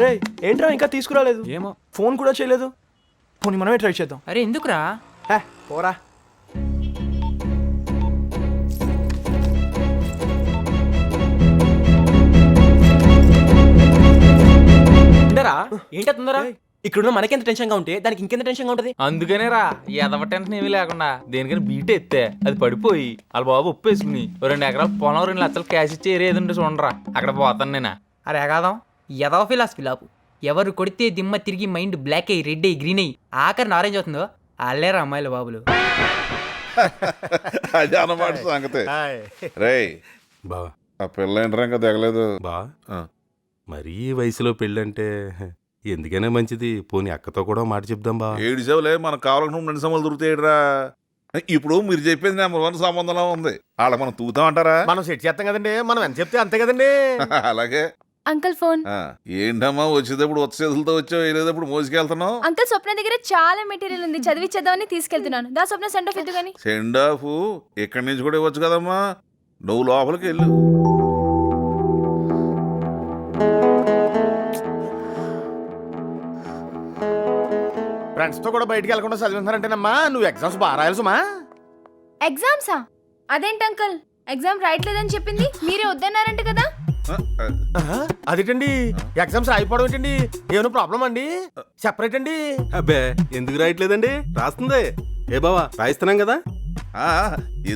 రే ఏంట్రా ఇంకా తీసుకురాలేదు? ఏమో. ఫోన్ కూడా చేయలేదు. పోనీ మనమే ట్రై చేద్దాం. అరే ఎందుకురా? పోరా. ఉండరా ఏంటి తొందర? ఇక్కడున్న మనకెంత టెన్షన్గా ఉంటే దానికి ఇంకెంత టెన్షన్గా ఉంటుంది. అందుకనే రా ఎదవ టెన్షన్ ఏమీ లేకుండా దేనికైనా బీట్ ఎత్తే అది పడిపోయి వాళ్ళ బాబు ఒప్పేసుకుని 2 ఎకరాల పొలం 2 లక్షలు క్యాష్ ఇచ్చి ఏరియా ఉంటే చూడరా అక్కడ పోతాను నేను. అరే కాదాం ఎదవ ఫిలాసఫీ లాపు. ఎవరు కొడితే దిమ్మ తిరిగి మైండ్ బ్లాక్ అయ్యి రెడ్ అయ్యి గ్రీన్ అయ్యి ఆఖరిని ఆరెంజ్ అవుతుందో అల్లేరా అమ్మాయిల బాబులు. అది అన్నమాట సంగతి. రేయ్ బావా ఆ పిల్ల ఏంట్రా ఇంకా దిగలేదు. బా మరీ ఈ వయసులో పెళ్ళంటే ఎందుకైనా మంచిది. పోనీ అక్కతో కూడా మాట చెప్దాం బా. 7 సేవలే మనకు కావాలనుకున్న 2 సమలు దొరుకుతాయిరా. ఇప్పుడు మీరు చెప్పింది నెంబర్ 1 సంబంధంలో ఉంది. వాళ్ళ మనం తూగుతాం అంటారా? మనం సెట్ చేస్తాం కదండి, మనం ఎంత చెప్తే అంతే కదండి. అలాగే. Uncle phone. ఏంటమ్మా వచ్చేటప్పుడు వచ్చే చేతులతో వచ్చావు, వెళ్ళేటప్పుడు మోసుకెళ్తున్నావు? అంకుల్ స్వప్న దగ్గర చాలా మెటీరియల్ ఉంది, చదివిచ్చేద్దామని తీసుకెళ్తున్నాను. దా స్వప్న సెండ్ ఆఫ్ ఎద్దు గాని. సెండ్ ఆఫ్ ఇక్కడి నుంచి కూడా ఇవ్వచ్చు కదమ్మా. నువ్వు లోపలికి వెళ్ళు. ఫ్రెండ్స్ తో కూడా బయటికి వెళ్ళకుండా చదివిస్తున్నారంటేనమ్మా నువ్వు ఎగ్జామ్స్ బాగా రాయాల్సమా? ఎగ్జామ్సా? అదేంటి అంకుల్, ఎగ్జామ్ రాయట్లేదని చెప్పింది మీరే వద్దన్నారంట కదా. అదేంటండి ఎగ్జామ్స్ రాయిపోవడం ఏంటండి? ఏమైనా ప్రాబ్లం అండి? సెపరేట్ అండి. అబ్బే ఎందుకు రాయట్లేదండి? రాస్తుంది. ఏ బావా రాయిస్తున్నాం కదా.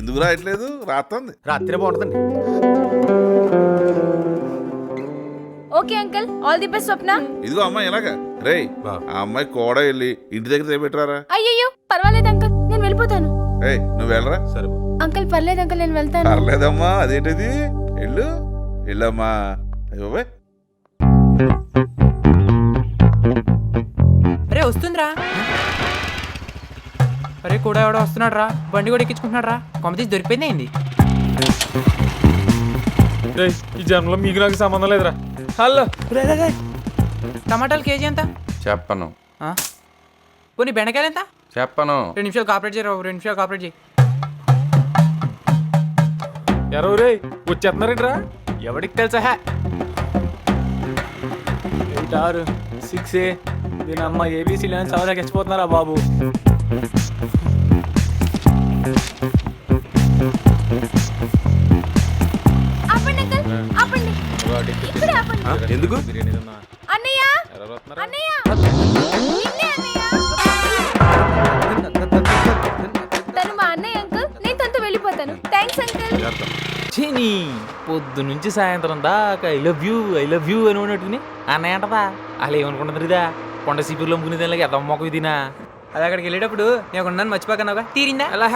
ఎందుకు రాయట్లేదు? రాస్తుంది. రాత్రి బాగుంటుందండి. Okay uncle, all the best Swapna. ఇదిగో అమ్మాయి ఎలాగా రేయ్ ఆ అమ్మాయి కూడా వెళ్ళి ఇంటి దగ్గర తెపెట్టరారా? అయ్యయ్యో పర్వాలేదు అంకుల్, నేను వెళ్ళిపోతాను. ఏయ్ నువ్వు వెళ్ళరా. సరే అంకుల్ పర్లేదు అంకుల్, నేను వెళ్తాను. పర్లేదమ్మా, అదేంటిది వెళ్ళు వెళ్ళమ్మా. అయ్యో అరే వస్తుందిరా. అరే కూడా ఎవడో వస్తున్నాడు రా, బండి కూడా ఎక్కించుకుంటున్నాడు రా. కాంపిటీషన్ దొరికిపోయింది ఏంది? ఈ జన్మలో మీకు నాకు సంబంధం లేదురా. హలో టమాటాలు కేజీ ఎంత? చెప్పను. పోనీ బెండకాయలు ఎంత? చెప్పను. 2 నిమిషాలు కాపరేట్ చేయరా, 2 నిమిషాలు కాపరేట్ చేయి. ఎవరు రే వచ్చేస్తున్నారేట్రా? ఎవడికి తెలుసా? 8 6 6 దీని అమ్మ ఏబీసీ లేని చదవలేక చచ్చిపోతున్నారా బాబు. ఆపండి అంకుల్, ఆపండి. ఇక్కడే ఆపండి. ఎందుకు? అన్నయ్య, అన్నయ్య, నిన్నే అన్నయ్య. తను మా అన్నయ్య అంకుల్, నేను తనతో వెళ్ళిపోతాను. Thanks uncle. చీని పొద్దు నుంచి సాయంత్రం దాకా ఐ లవ్ యూ అని ఉన్నట్టుని అన్నయ్య అంటదా. అలా ఏమనుకుంటుంది ఇదా కొండ సీపీలో ముగ్గుని దానికి ఎద మొక్క ఇదినా. అది అక్కడికి వెళ్ళేటప్పుడు నేను ఉన్నాను మర్చిపోకన్నావుగా, తీరిందా అలా.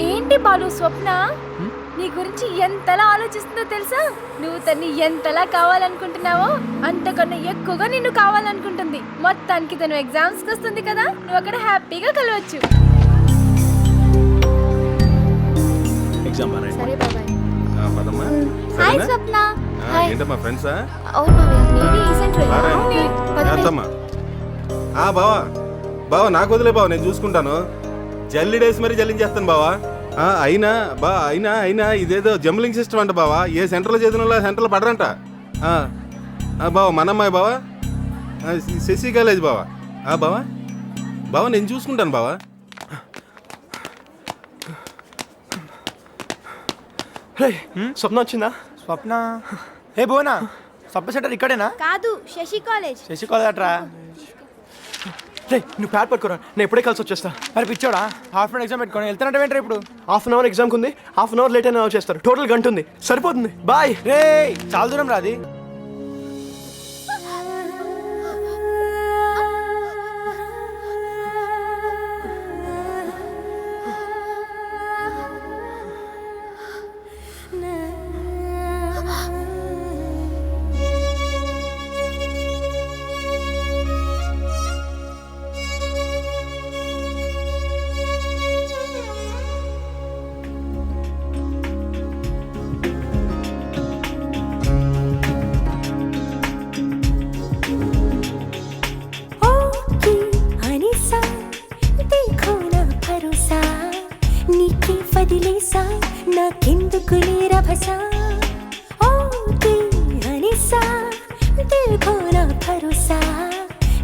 ఏంటి బాలు స్వప్న నీ గురించి ఎంతలా ఆలోచిస్తుందో తెలుసా? నువ్వు తన్ని ఎంతలా కావాలనుకుంటున్నావో అంతకన్నా ఎక్కువగా నిన్ను కావాలనుకుంటుంది. మొత్తానికి తను ఎగ్జామ్స్ కి వస్తుంది కదా, నువ్వు అక్కడ హ్యాపీగా కలవచ్చు. సరే బాబాయ్. హాయ్ స్వప్న. హాయ్. ఏంటమ్మా ఫ్రెండ్సా? అవును మావయ్య, నేనే ఈసెంట్ బావా బావా నాకు వదిలే బావ, నేను చూసుకుంటాను. జల్లిడేసి మరీ జల్లించేస్తాను బావా. అయినా ఇదేదో జంబ్లింగ్ సిస్టమ్ అంట బావా. ఏ సెంటర్లో చేసిన వాళ్ళు సెంటర్లో పడరంట బావా. మనమ్మాయి బావా, శశి కాలేజ్ బావా. బావా బావా నేను చూసుకుంటాను బావా. స్వప్న వచ్చిందా? స్వప్న ఏ బోనా స్వప్న సెంటర్ ఇక్కడేనా? కాదు, శశి కాలేజ్. శశి కాలేజ్ అట్రా. రే నువ్వు ప్యాడ్ పట్టుకోరా నేను ఎప్పుడే కలిసి వచ్చేస్తా. మరి పిచ్చోడా హాఫ్ అన్ ఎగ్జామ్ పెట్టుకొని వెళ్తున్నట్టు ఏంట్రా ఇప్పుడు? హాఫ్ అన్ అవర్ ఎగ్జామ్ ఉంది, హాఫ్ అన్ అవర్ లేట్ అయినా చేస్తారు. టోటల్ గంట ఉంది, సరిపోతుంది. బాయ్. రే చాలా దూరం రాది. వదిలేసా నాకెందుకు లేరా భసా ఓకే అనిసా దేవో నా భరోసా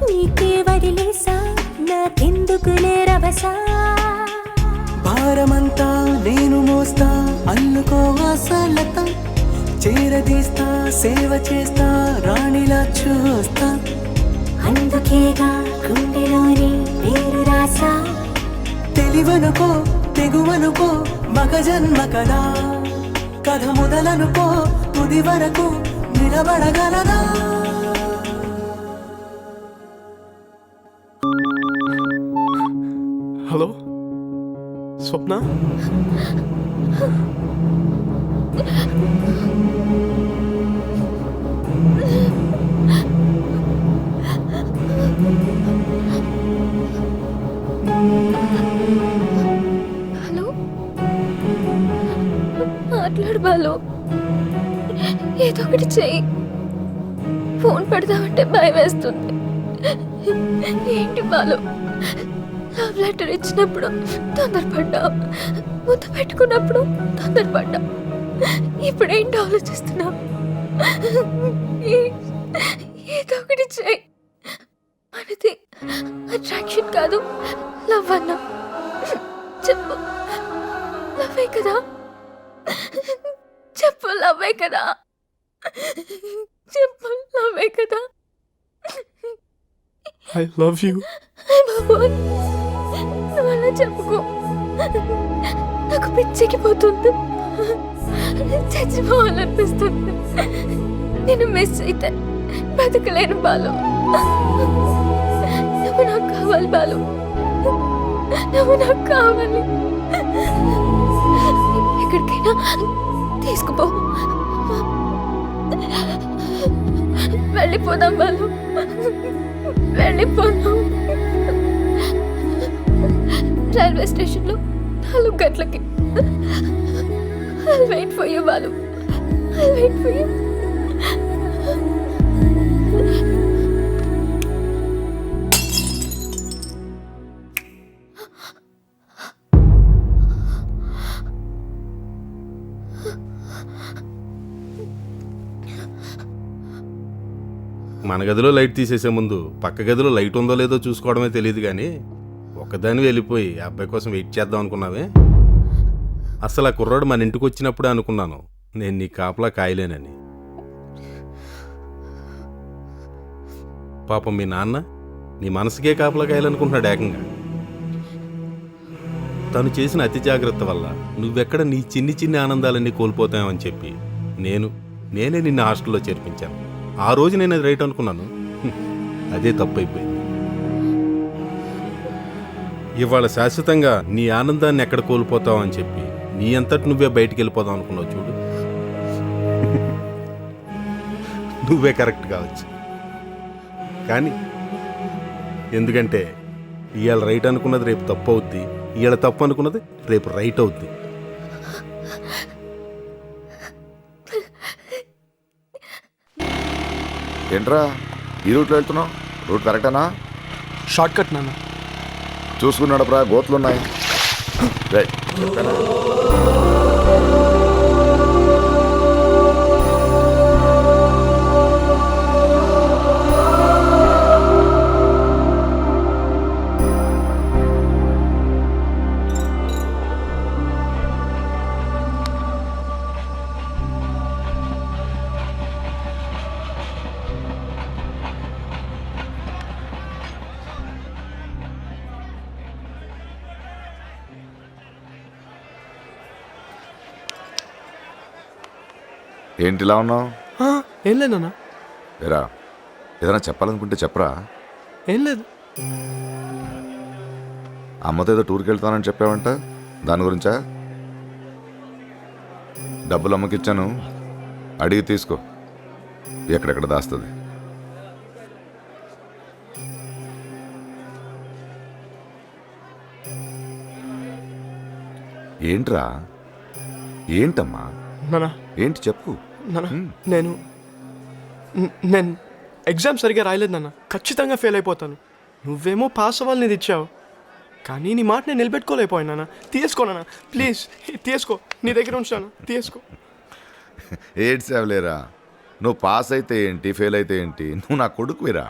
నీకే వదిలేసా నాకెందుకు లేరా భసా భారమంతా నేను మోస్తా అల్లుకో ఆశలత చేరదీస్తా సేవ చేస్తా రాణిలా చూస్తా అందుకేగా గుండెలోని పేరు రాసా తెలివనుకో తెగువనుకో మగ జన్మ కదా కథ మొదలనుకో తుది వరకు నిలబడగలదా. హలో స్వప్న, హలో మాట్లాడు బాలు, ఏదో ఒకటి చెయ్యి. ఫోన్ పెడదామంటే భయం వేస్తుంది. ఏంటి బాలు, లవ్ లెటర్ ఇచ్చినప్పుడు తొందరపడ్డావు, ముద్దు పెట్టుకున్నప్పుడు తొందరపడ్డావు, ఇప్పుడేంటి ఆలోచిస్తున్నావు? ఏదో ఒకటి చెయ్యి. మనది అట్రాక్షన్ కాదు, లవ్ అన్నా. చెప్పు, లవ్వే కదా? చెప్పు, లవ్వే కదా? చెప్పు, లవ్వే కదా? I love you. బాబోయ్, నువ్వు అలా చెప్పుకో, నాకు పిచ్చెక్కిపోతుంది, చచ్చిపోవాలనిపిస్తుంది. నేను మిస్ అయితే బతకలేను బాలు. నువ్వు నాకు కావాలి బాలు, నువ్వు నాకు కావాలి. ఎక్కడికైనా తీసుకుపో, వెళ్ళిపోదాం బాలు, వెళ్ళిపోదాం. రైల్వే స్టేషన్లో 4 గంటలకి. I'll wait for you, Balu. I'll wait for you. మన గదిలో లైట్ తీసేసే ముందు పక్క గదిలో లైట్ ఉందో లేదో చూసుకోవడమే తెలియదు కానీ ఒకదాని వెళ్ళిపోయి ఆ అబ్బాయి కోసం వెయిట్ చేద్దాం అనుకున్నావే. అసలు ఆ కుర్రాడు మన ఇంటికి వచ్చినప్పుడే అనుకున్నాను నేను నీ కాపలా కాయలేనని. పాపం మీ నాన్న నీ మనసుకే కాపలా కాయాలనుకుంటున్నాడు ఏకంగా. తను చేసిన అతి జాగ్రత్త వల్ల నువ్వెక్కడ నీ చిన్ని చిన్ని ఆనందాలన్నీ కోల్పోతావని చెప్పి నేనే నిన్ను హాస్టల్లో చేర్పించాను. ఆ రోజు నేను అది రైట్ అనుకున్నాను, అదే తప్పైపోయింది. ఇవాళ శాశ్వతంగా నీ ఆనందాన్ని ఎక్కడ కోల్పోతావు అని చెప్పి నీ అంతటి నువ్వే బయటికి వెళ్ళిపోదాం అనుకున్నావు చూడు. నువ్వే కరెక్ట్ కావచ్చు, కానీ ఎందుకంటే ఇవాళ రైట్ అనుకున్నది రేపు తప్పు అవుద్ది, ఇవాళ తప్పు అనుకున్నది రేపు రైట్ అవుద్ది. ఏంట్రా ఈ రూట్లో వెళ్తున్నావు? రూట్ కరెక్టేనా? షార్ట్ కట్ నాన్న. చూసుకున్నాడప్రా, గోతులున్నాయి. రైట్ చెప్పానా? ఏంటిలా ఉన్నావు? ఏం లేదు నాన్న. ఏరా ఏదైనా చెప్పాలనుకుంటే చెప్పరా. ఏం లేదు. అమ్మతో ఏదో టూర్కి వెళ్తానని చెప్పావంట, దాని గురించా? డబ్బులు అమ్మకిచ్చాను, అడిగి తీసుకో, ఎక్కడెక్కడ దాస్తుంది. ఏంట్రా? ఏంటమ్మా? నాన్న ఏంటి చెప్పు. నేను ఎగ్జామ్ సరిగా రాయలేదు నాన్న. ఖచ్చితంగా ఫెయిల్ అయిపోతాను. నువ్వేమో పాస్ అవ్వాలని ఇది ఇచ్చావు, కానీ నీ మాట నేను నిలబెట్టుకోలేకపోయినా. తీసుకోనా ప్లీజ్, తీసుకో, నీ దగ్గర ఉంచాను, తీసుకో. ఏడ్స్ అవలేరా, నువ్వు పాస్ అయితే ఏంటి, ఫెయిల్ అయితే ఏంటి, నువ్వు నా కొడుకువిరా.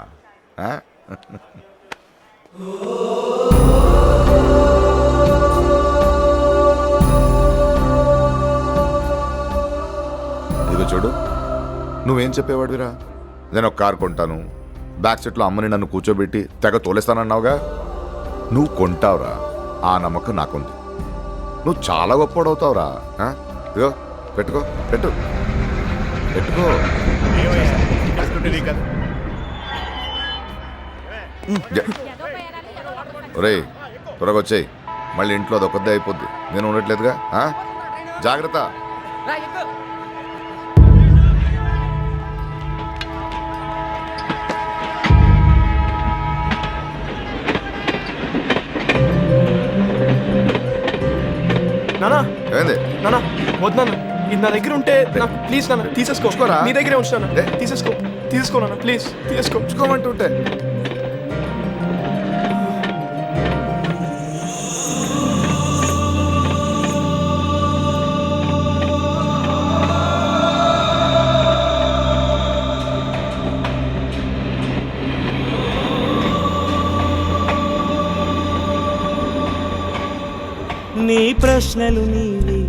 ఇదిగో చూడు, నువ్వేం చెప్పేవాడివిరా? నేను ఒక కారు కొంటాను, బ్యాక్ సీట్లో అమ్మని నన్ను కూర్చోబెట్టి తెగ తోలేస్తానన్నావుగా. నువ్వు కొంటావురా, ఆ నమ్మకం నాకుంది. నువ్వు చాలా గొప్పవాడవుతావురా. ఇదిగో పెట్టుకో, పెట్టుకో. ఒరేయ్ త్వరగా వచ్చేయి, మళ్ళీ ఇంట్లో అది ఒక్కదే అయిపోద్ది. నేను ఉండట్లేదుగా, జాగ్రత్త. నానా ఏంది నానా, వద్దు నాన్న, ఇది నా దగ్గర ఉంటే నాకు ప్లీజ్ నాన్న తీసేసుకోరా. నీ దగ్గరే ఉంచుతాను, తీసుకో నాన్న ప్లీజ్, తీసుకోమంటుంటే. నీ ప్రశ్నలు నీవి,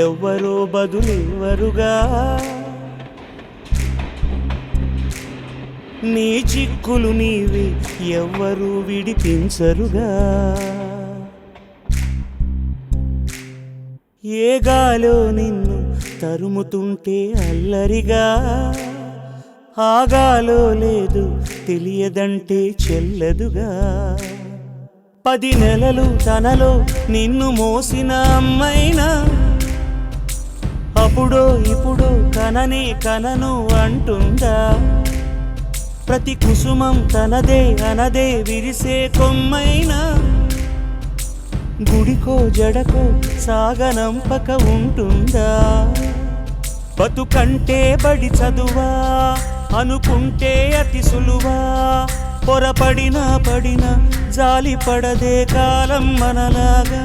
ఎవ్వరో బదులెవ్వరుగా. నీ చిక్కులు నీవి, ఎవ్వరూ విడిపించరుగా. ఏ గాలో నిన్ను తరుముతుంటే అల్లరిగా, ఆగాలో లేదు తెలియదంటే చెల్లదుగా. 10 నెలలు తనలో నిన్ను మోసిన అమ్మైనా, అప్పుడో ఇప్పుడో కనను అంటుందా. ప్రతి కుసుమం తనదే అనదే విరిసే కొమ్మైనా, గుడికో జడకో సాగనంపక ఉంటుందా. బతుకంటే బడి చదువా అనుకుంటే అతి సులువా. పొరపడినా జాలి పడదే కాలం మనలాగా.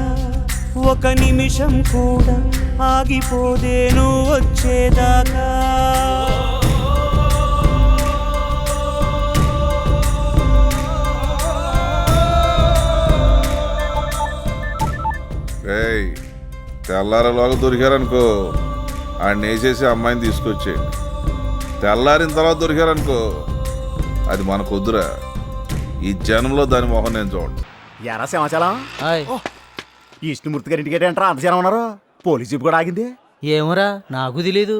ఒక నిమిషం కూడా ఆగిపోదే నువ్వు వచ్చేదాకా. తెల్లారలోగా దొరికారనుకో, ఆడిని వేసేసి అమ్మాయిని తీసుకొచ్చేయండి. తెల్లారిన తర్వాత దొరికారనుకో, అది మనకు వద్దురా. ఈ జనంలో దాని మొహం నేను చూడండి. ఎరా సమాచారం, ఈ విష్ణుమూర్తి గారి ఇంటికి ఏంట్రా అంత జనం ఉన్నారు? పోలీసు జీప్ కూడా ఆగింది. ఏమోరా, నాకు తెలీదు.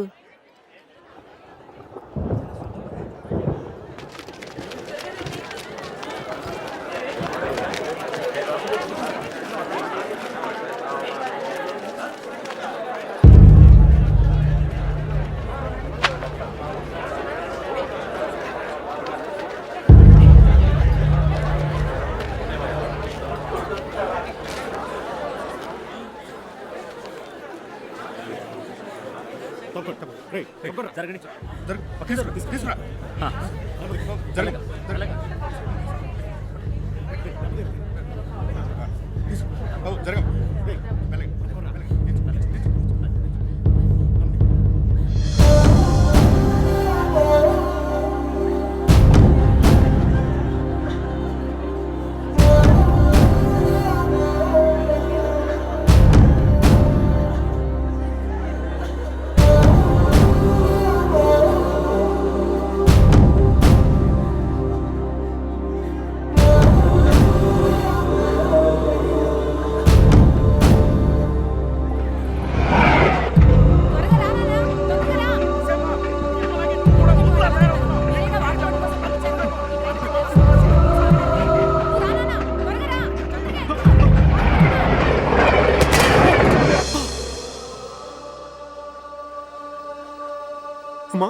అమ్మా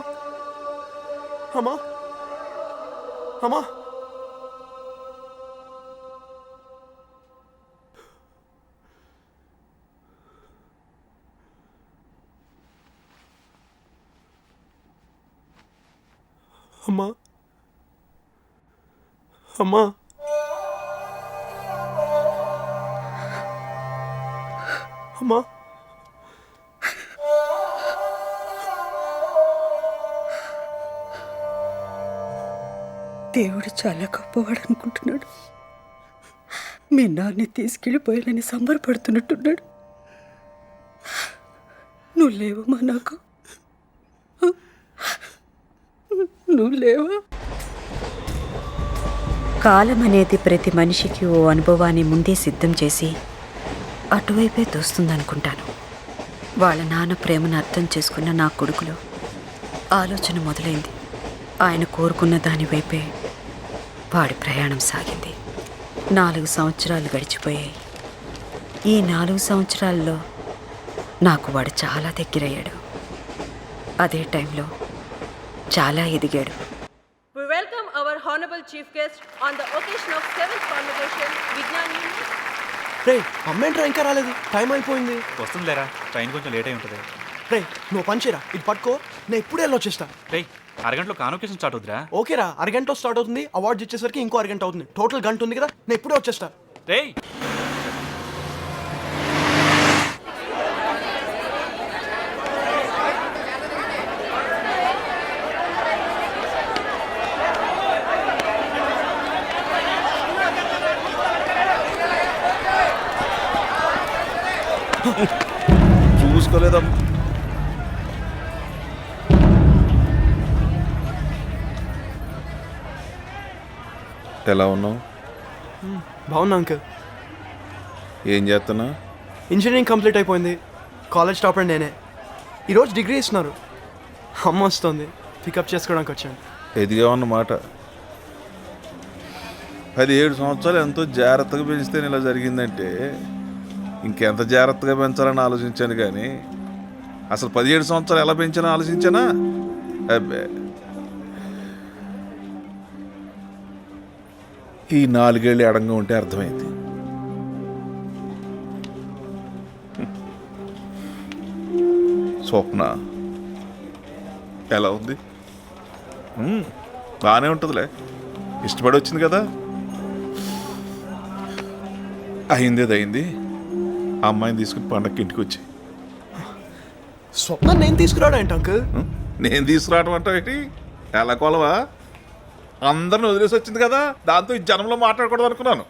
అమ్మా అమ్మా అమ్మా అమ్మా అమ్మా దేవుడు చాలా గొప్పవాడు అనుకుంటున్నాడు. మీ నాన్ని తీసుకెళ్ళిపోయానని సంబరపడుతున్నట్టున్నాడు. నువ్వు లేవమ్మా నాకు, నువ్వు లేవా? కాలం అనేది ప్రతి మనిషికి ఓ అనుభవాన్ని ముందే సిద్ధం చేసి అటువైపే తోస్తుందనుకుంటాను. వాళ్ళ నాన్న ప్రేమను అర్థం చేసుకున్న నా కొడుకులో ఆలోచన మొదలైంది. ఆయన కోరుకున్న దానివైపే వాడి ప్రయాణం సాగింది. 4 సంవత్సరాలు గడిచిపోయాయి. ఈ 4 సంవత్సరాల్లో నాకు వాడు చాలా దగ్గరయ్యాడు. అదే టైంలో చాలా ఎదిగాడు. We welcome our honorable chief guest on the occasion of 7th convocation Vignan Union. రే అమ్మేంట్రా ఇంకా రాలేదు? టైం అయిపోయింది. వస్తుందిలేరా, ట్రైన్ కొంచెం లేట్ అయి ఉంటుంది. రే నువ్వు పంచేరా, ఇది పట్టుకో, నేను ఇప్పుడే వెళ్ళొచ్చేస్తా. రే అరగంటలో కాన్వకేషన్ స్టార్ట్ అవుతురా? ఓకేరా, అరగంటలో స్టార్ట్ అవుతుంది. అవార్డ్స్ ఇచ్చేసరికి ఇంకో అరగంట అవుతుంది. టోటల్ గంట ఉంది కదా, నేను ఇప్పుడే వచ్చేస్తా. రే చూసుకోలేదమ్మా. ఎలా ఉన్నావు? బాగున్నా అంకుల్. ఏం చేస్తున్నా? ఇంజనీరింగ్ కంప్లీట్ అయిపోయింది. కాలేజ్ టాపర్ నేనే. ఈరోజు డిగ్రీ ఇస్తున్నారు. అమ్మ వస్తుంది, పికప్ చేసుకోవడానికి వచ్చాను. ఎదిగా ఉన్నమాట. 17 సంవత్సరాలు ఎంతో జాగ్రత్తగా పెంచితే ఇలా జరిగిందంటే ఇంకెంత జాగ్రత్తగా పెంచాలని ఆలోచించాను, కానీ అసలు 17 సంవత్సరాలు ఎలా పెంచానో ఆలోచించానా? అబ్బే, ఈ 4 ఏళ్ళు ఎడంగా ఉంటే అర్థమైంది. స్వప్న ఎలా ఉంది? బాగానే ఉంటుందిలే, ఇష్టపడి వచ్చింది కదా. అయింది. ఆ అమ్మాయిని తీసుకుని పండగకి ఇంటికి వచ్చి. స్వప్న నేను తీసుకురావడం ఏంటి అంకుల్? నేను తీసుకురావడం అంటే ఏంటి? ఎలా కొలవా? అందరిని వదిలేసి వచ్చింది కదా, దాంతో ఈ జనంలో మాట్లాడకూడదు అనుకున్నాను.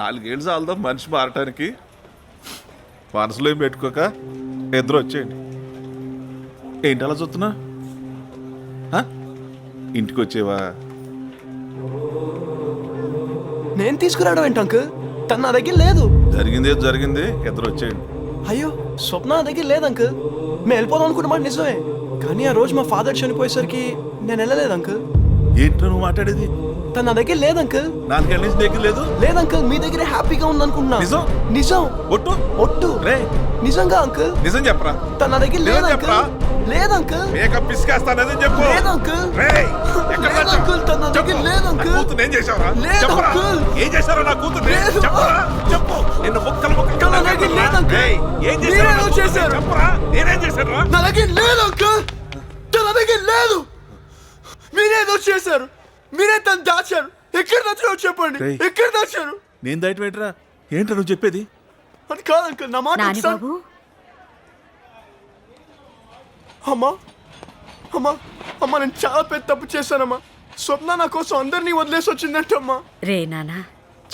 4 ఏళ్ళు చాలదా మనిషి మారటానికి. మనసులో ఏం పెట్టుకోక ఇద్దరు వచ్చేయండి. ఏంటి అలా చూస్తున్నా? ఇంటికి వచ్చేవా? నేను తీసుకురావడం ఏంటి అంకుల్? తను నా దగ్గర లేదు. జరిగింది, ఇద్దరు వచ్చేయండి. అయ్యో, స్వప్న నా దగ్గర లేదు అంకుల్. మేము వెళ్ళిపోదాం అనుకున్నమాట నిజమే, కానీ ఆ రోజు మా ఫాదర్ చనిపోయేసరికి నేను వెళ్ళలేదు అంకుల్. ఏంటో నువ్వు మాట్లాడేది? తను నా దగ్గర లేదు అంకుల్. 4 ఏళ్ళ నుంచి దగ్గర లేదు? లేదు అంకుల్, మీ దగ్గర హ్యాపీగా ఉంది అనుకుంటున్నా. నిజం. ఒట్టు రే నిజంగా అంకుల్. నిజం చెప్పరా? తను నా దగ్గర లేదు అంకుల్. లేదు అంకుల్. మేకప్ పిసికేస్తానని చెప్పు. లేదు అంకుల్. రేయ్ ఎక్కడ లేదు అంకుల్, తను నా దగ్గర లేదు అంకుల్. కూతురు ఏం చేశావరా? లేదు చెప్పరా? అంకుల్. ఏం చేశారా నా కూతురు? చెప్పరా? చెప్పు. నిన్ను ముక్కలు తను నా దగ్గర లేదు అంకుల్. రేయ్ ఏం చేశారా? నా కూతుర్ని? చెప్పరా? నేనేం చేశానురా? నా దగ్గర లేదు అంకుల్. తన దగ్గర లేదు. మీరేదో చేశారు. మీరే తను దాచారు. ఎక్కడ దాచారో చెప్పండి. ఎక్కడ దాచారు? నేను దాటి పెట్టరా? ఏంట్రా నువ్వు చెప్పేది? అది కాదు అంకుల్, నా మాట నాని ఒకసారి- బాబు, అమ్మా నేను చాలా పెద్ద తప్పు చేశానమ్మా. స్వప్న నా కోసం అందరినీ వదిలేసి వచ్చిందంటమ్మా. రే నానా,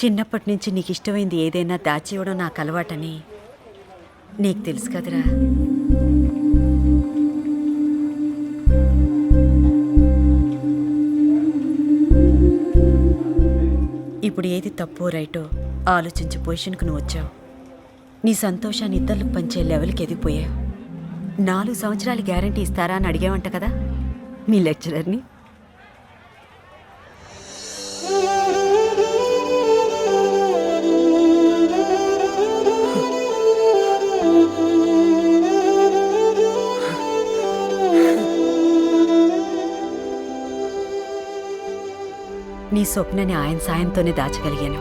చిన్నప్పటి నుంచి నీకు ఇష్టమైంది ఏదైనా దాచివ్వడం నాకు అలవాటని నీకు తెలుసు కదరా. ఇప్పుడు ఏది తప్పో రైటో ఆలోచించి పొజిషన్కు నువ్వు వచ్చావు. నీ సంతోషాన్ని ఇతరులకు పంచే లెవెల్కి ఎదిగిపోయావు. 4 సంవత్సరాలు గ్యారంటీ ఇస్తారా అని అడిగావంట కదా మీ లెక్చరర్ని. నీ స్వప్నని ఆయన సాయంతోనే దాచగలిగాను.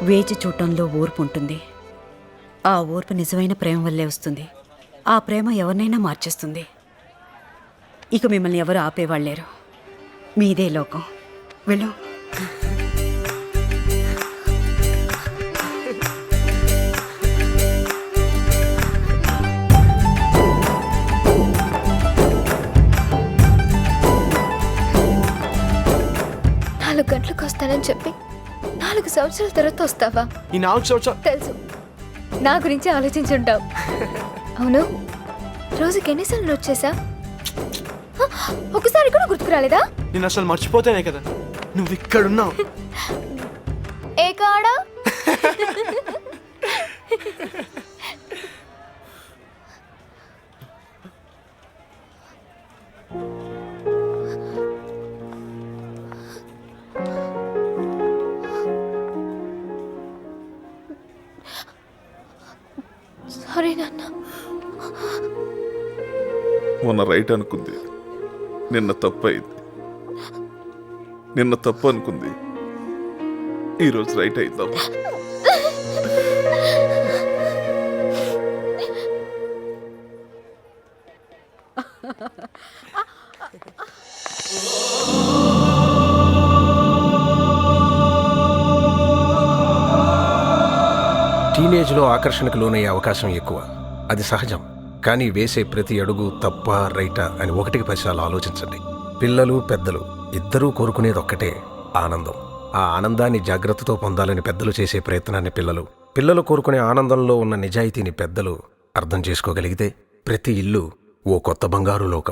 వేచి చూడటంలో ఓర్పు ఉంటుంది. ఆ ఓర్పు నిజమైన ప్రేమ వల్లే వస్తుంది. ఆ ప్రేమ ఎవరినైనా మార్చేస్తుంది. ఇక మిమ్మల్ని ఎవరు ఆపేవాళ్ళేరు. మీదే లోకం. వెళ్ళు. నాలుగు గంటలకు వస్తానని చెప్పి 4 సంవత్సరాల తర్వాత వస్తావా? ఈ 4 సంవత్సరాలు తెలుసు, నా గురించి ఆలోచించుంటావు. అవును, రోజుకి ఎన్నిసార్లు వచ్చేసా? ఒకసారి కూడా గుర్తుకు రాలేదా? నేను అసలు మర్చిపోతేనే కదా నువ్వు ఇక్కడున్నావు. ఏ కాడా? సారీ నాన్న. మొన్న రైట్ అనుకుంది, నిన్న తప్పు అయింది. నిన్న తప్పు అనుకుంది, ఈరోజు రైట్ అయిందమ్మా. టీనేజ్లో ఆకర్షణకు లోనయ్యే అవకాశం ఎక్కువ, అది సహజం. కానీ వేసే ప్రతి అడుగు తప్ప రైటా అని 1-10 సార్లు ఆలోచించండి. పిల్లలు పెద్దలు ఇద్దరూ కోరుకునేది ఒక్కటే, ఆనందం. ఆ ఆనందాన్ని జాగ్రత్తతో పొందాలని పెద్దలు చేసే ప్రయత్నాన్ని పిల్లలు కోరుకునే ఆనందంలో ఉన్న నిజాయితీని పెద్దలు అర్థం చేసుకోగలిగితే ప్రతి ఇల్లు ఓ కొత్త బంగారు లోకం.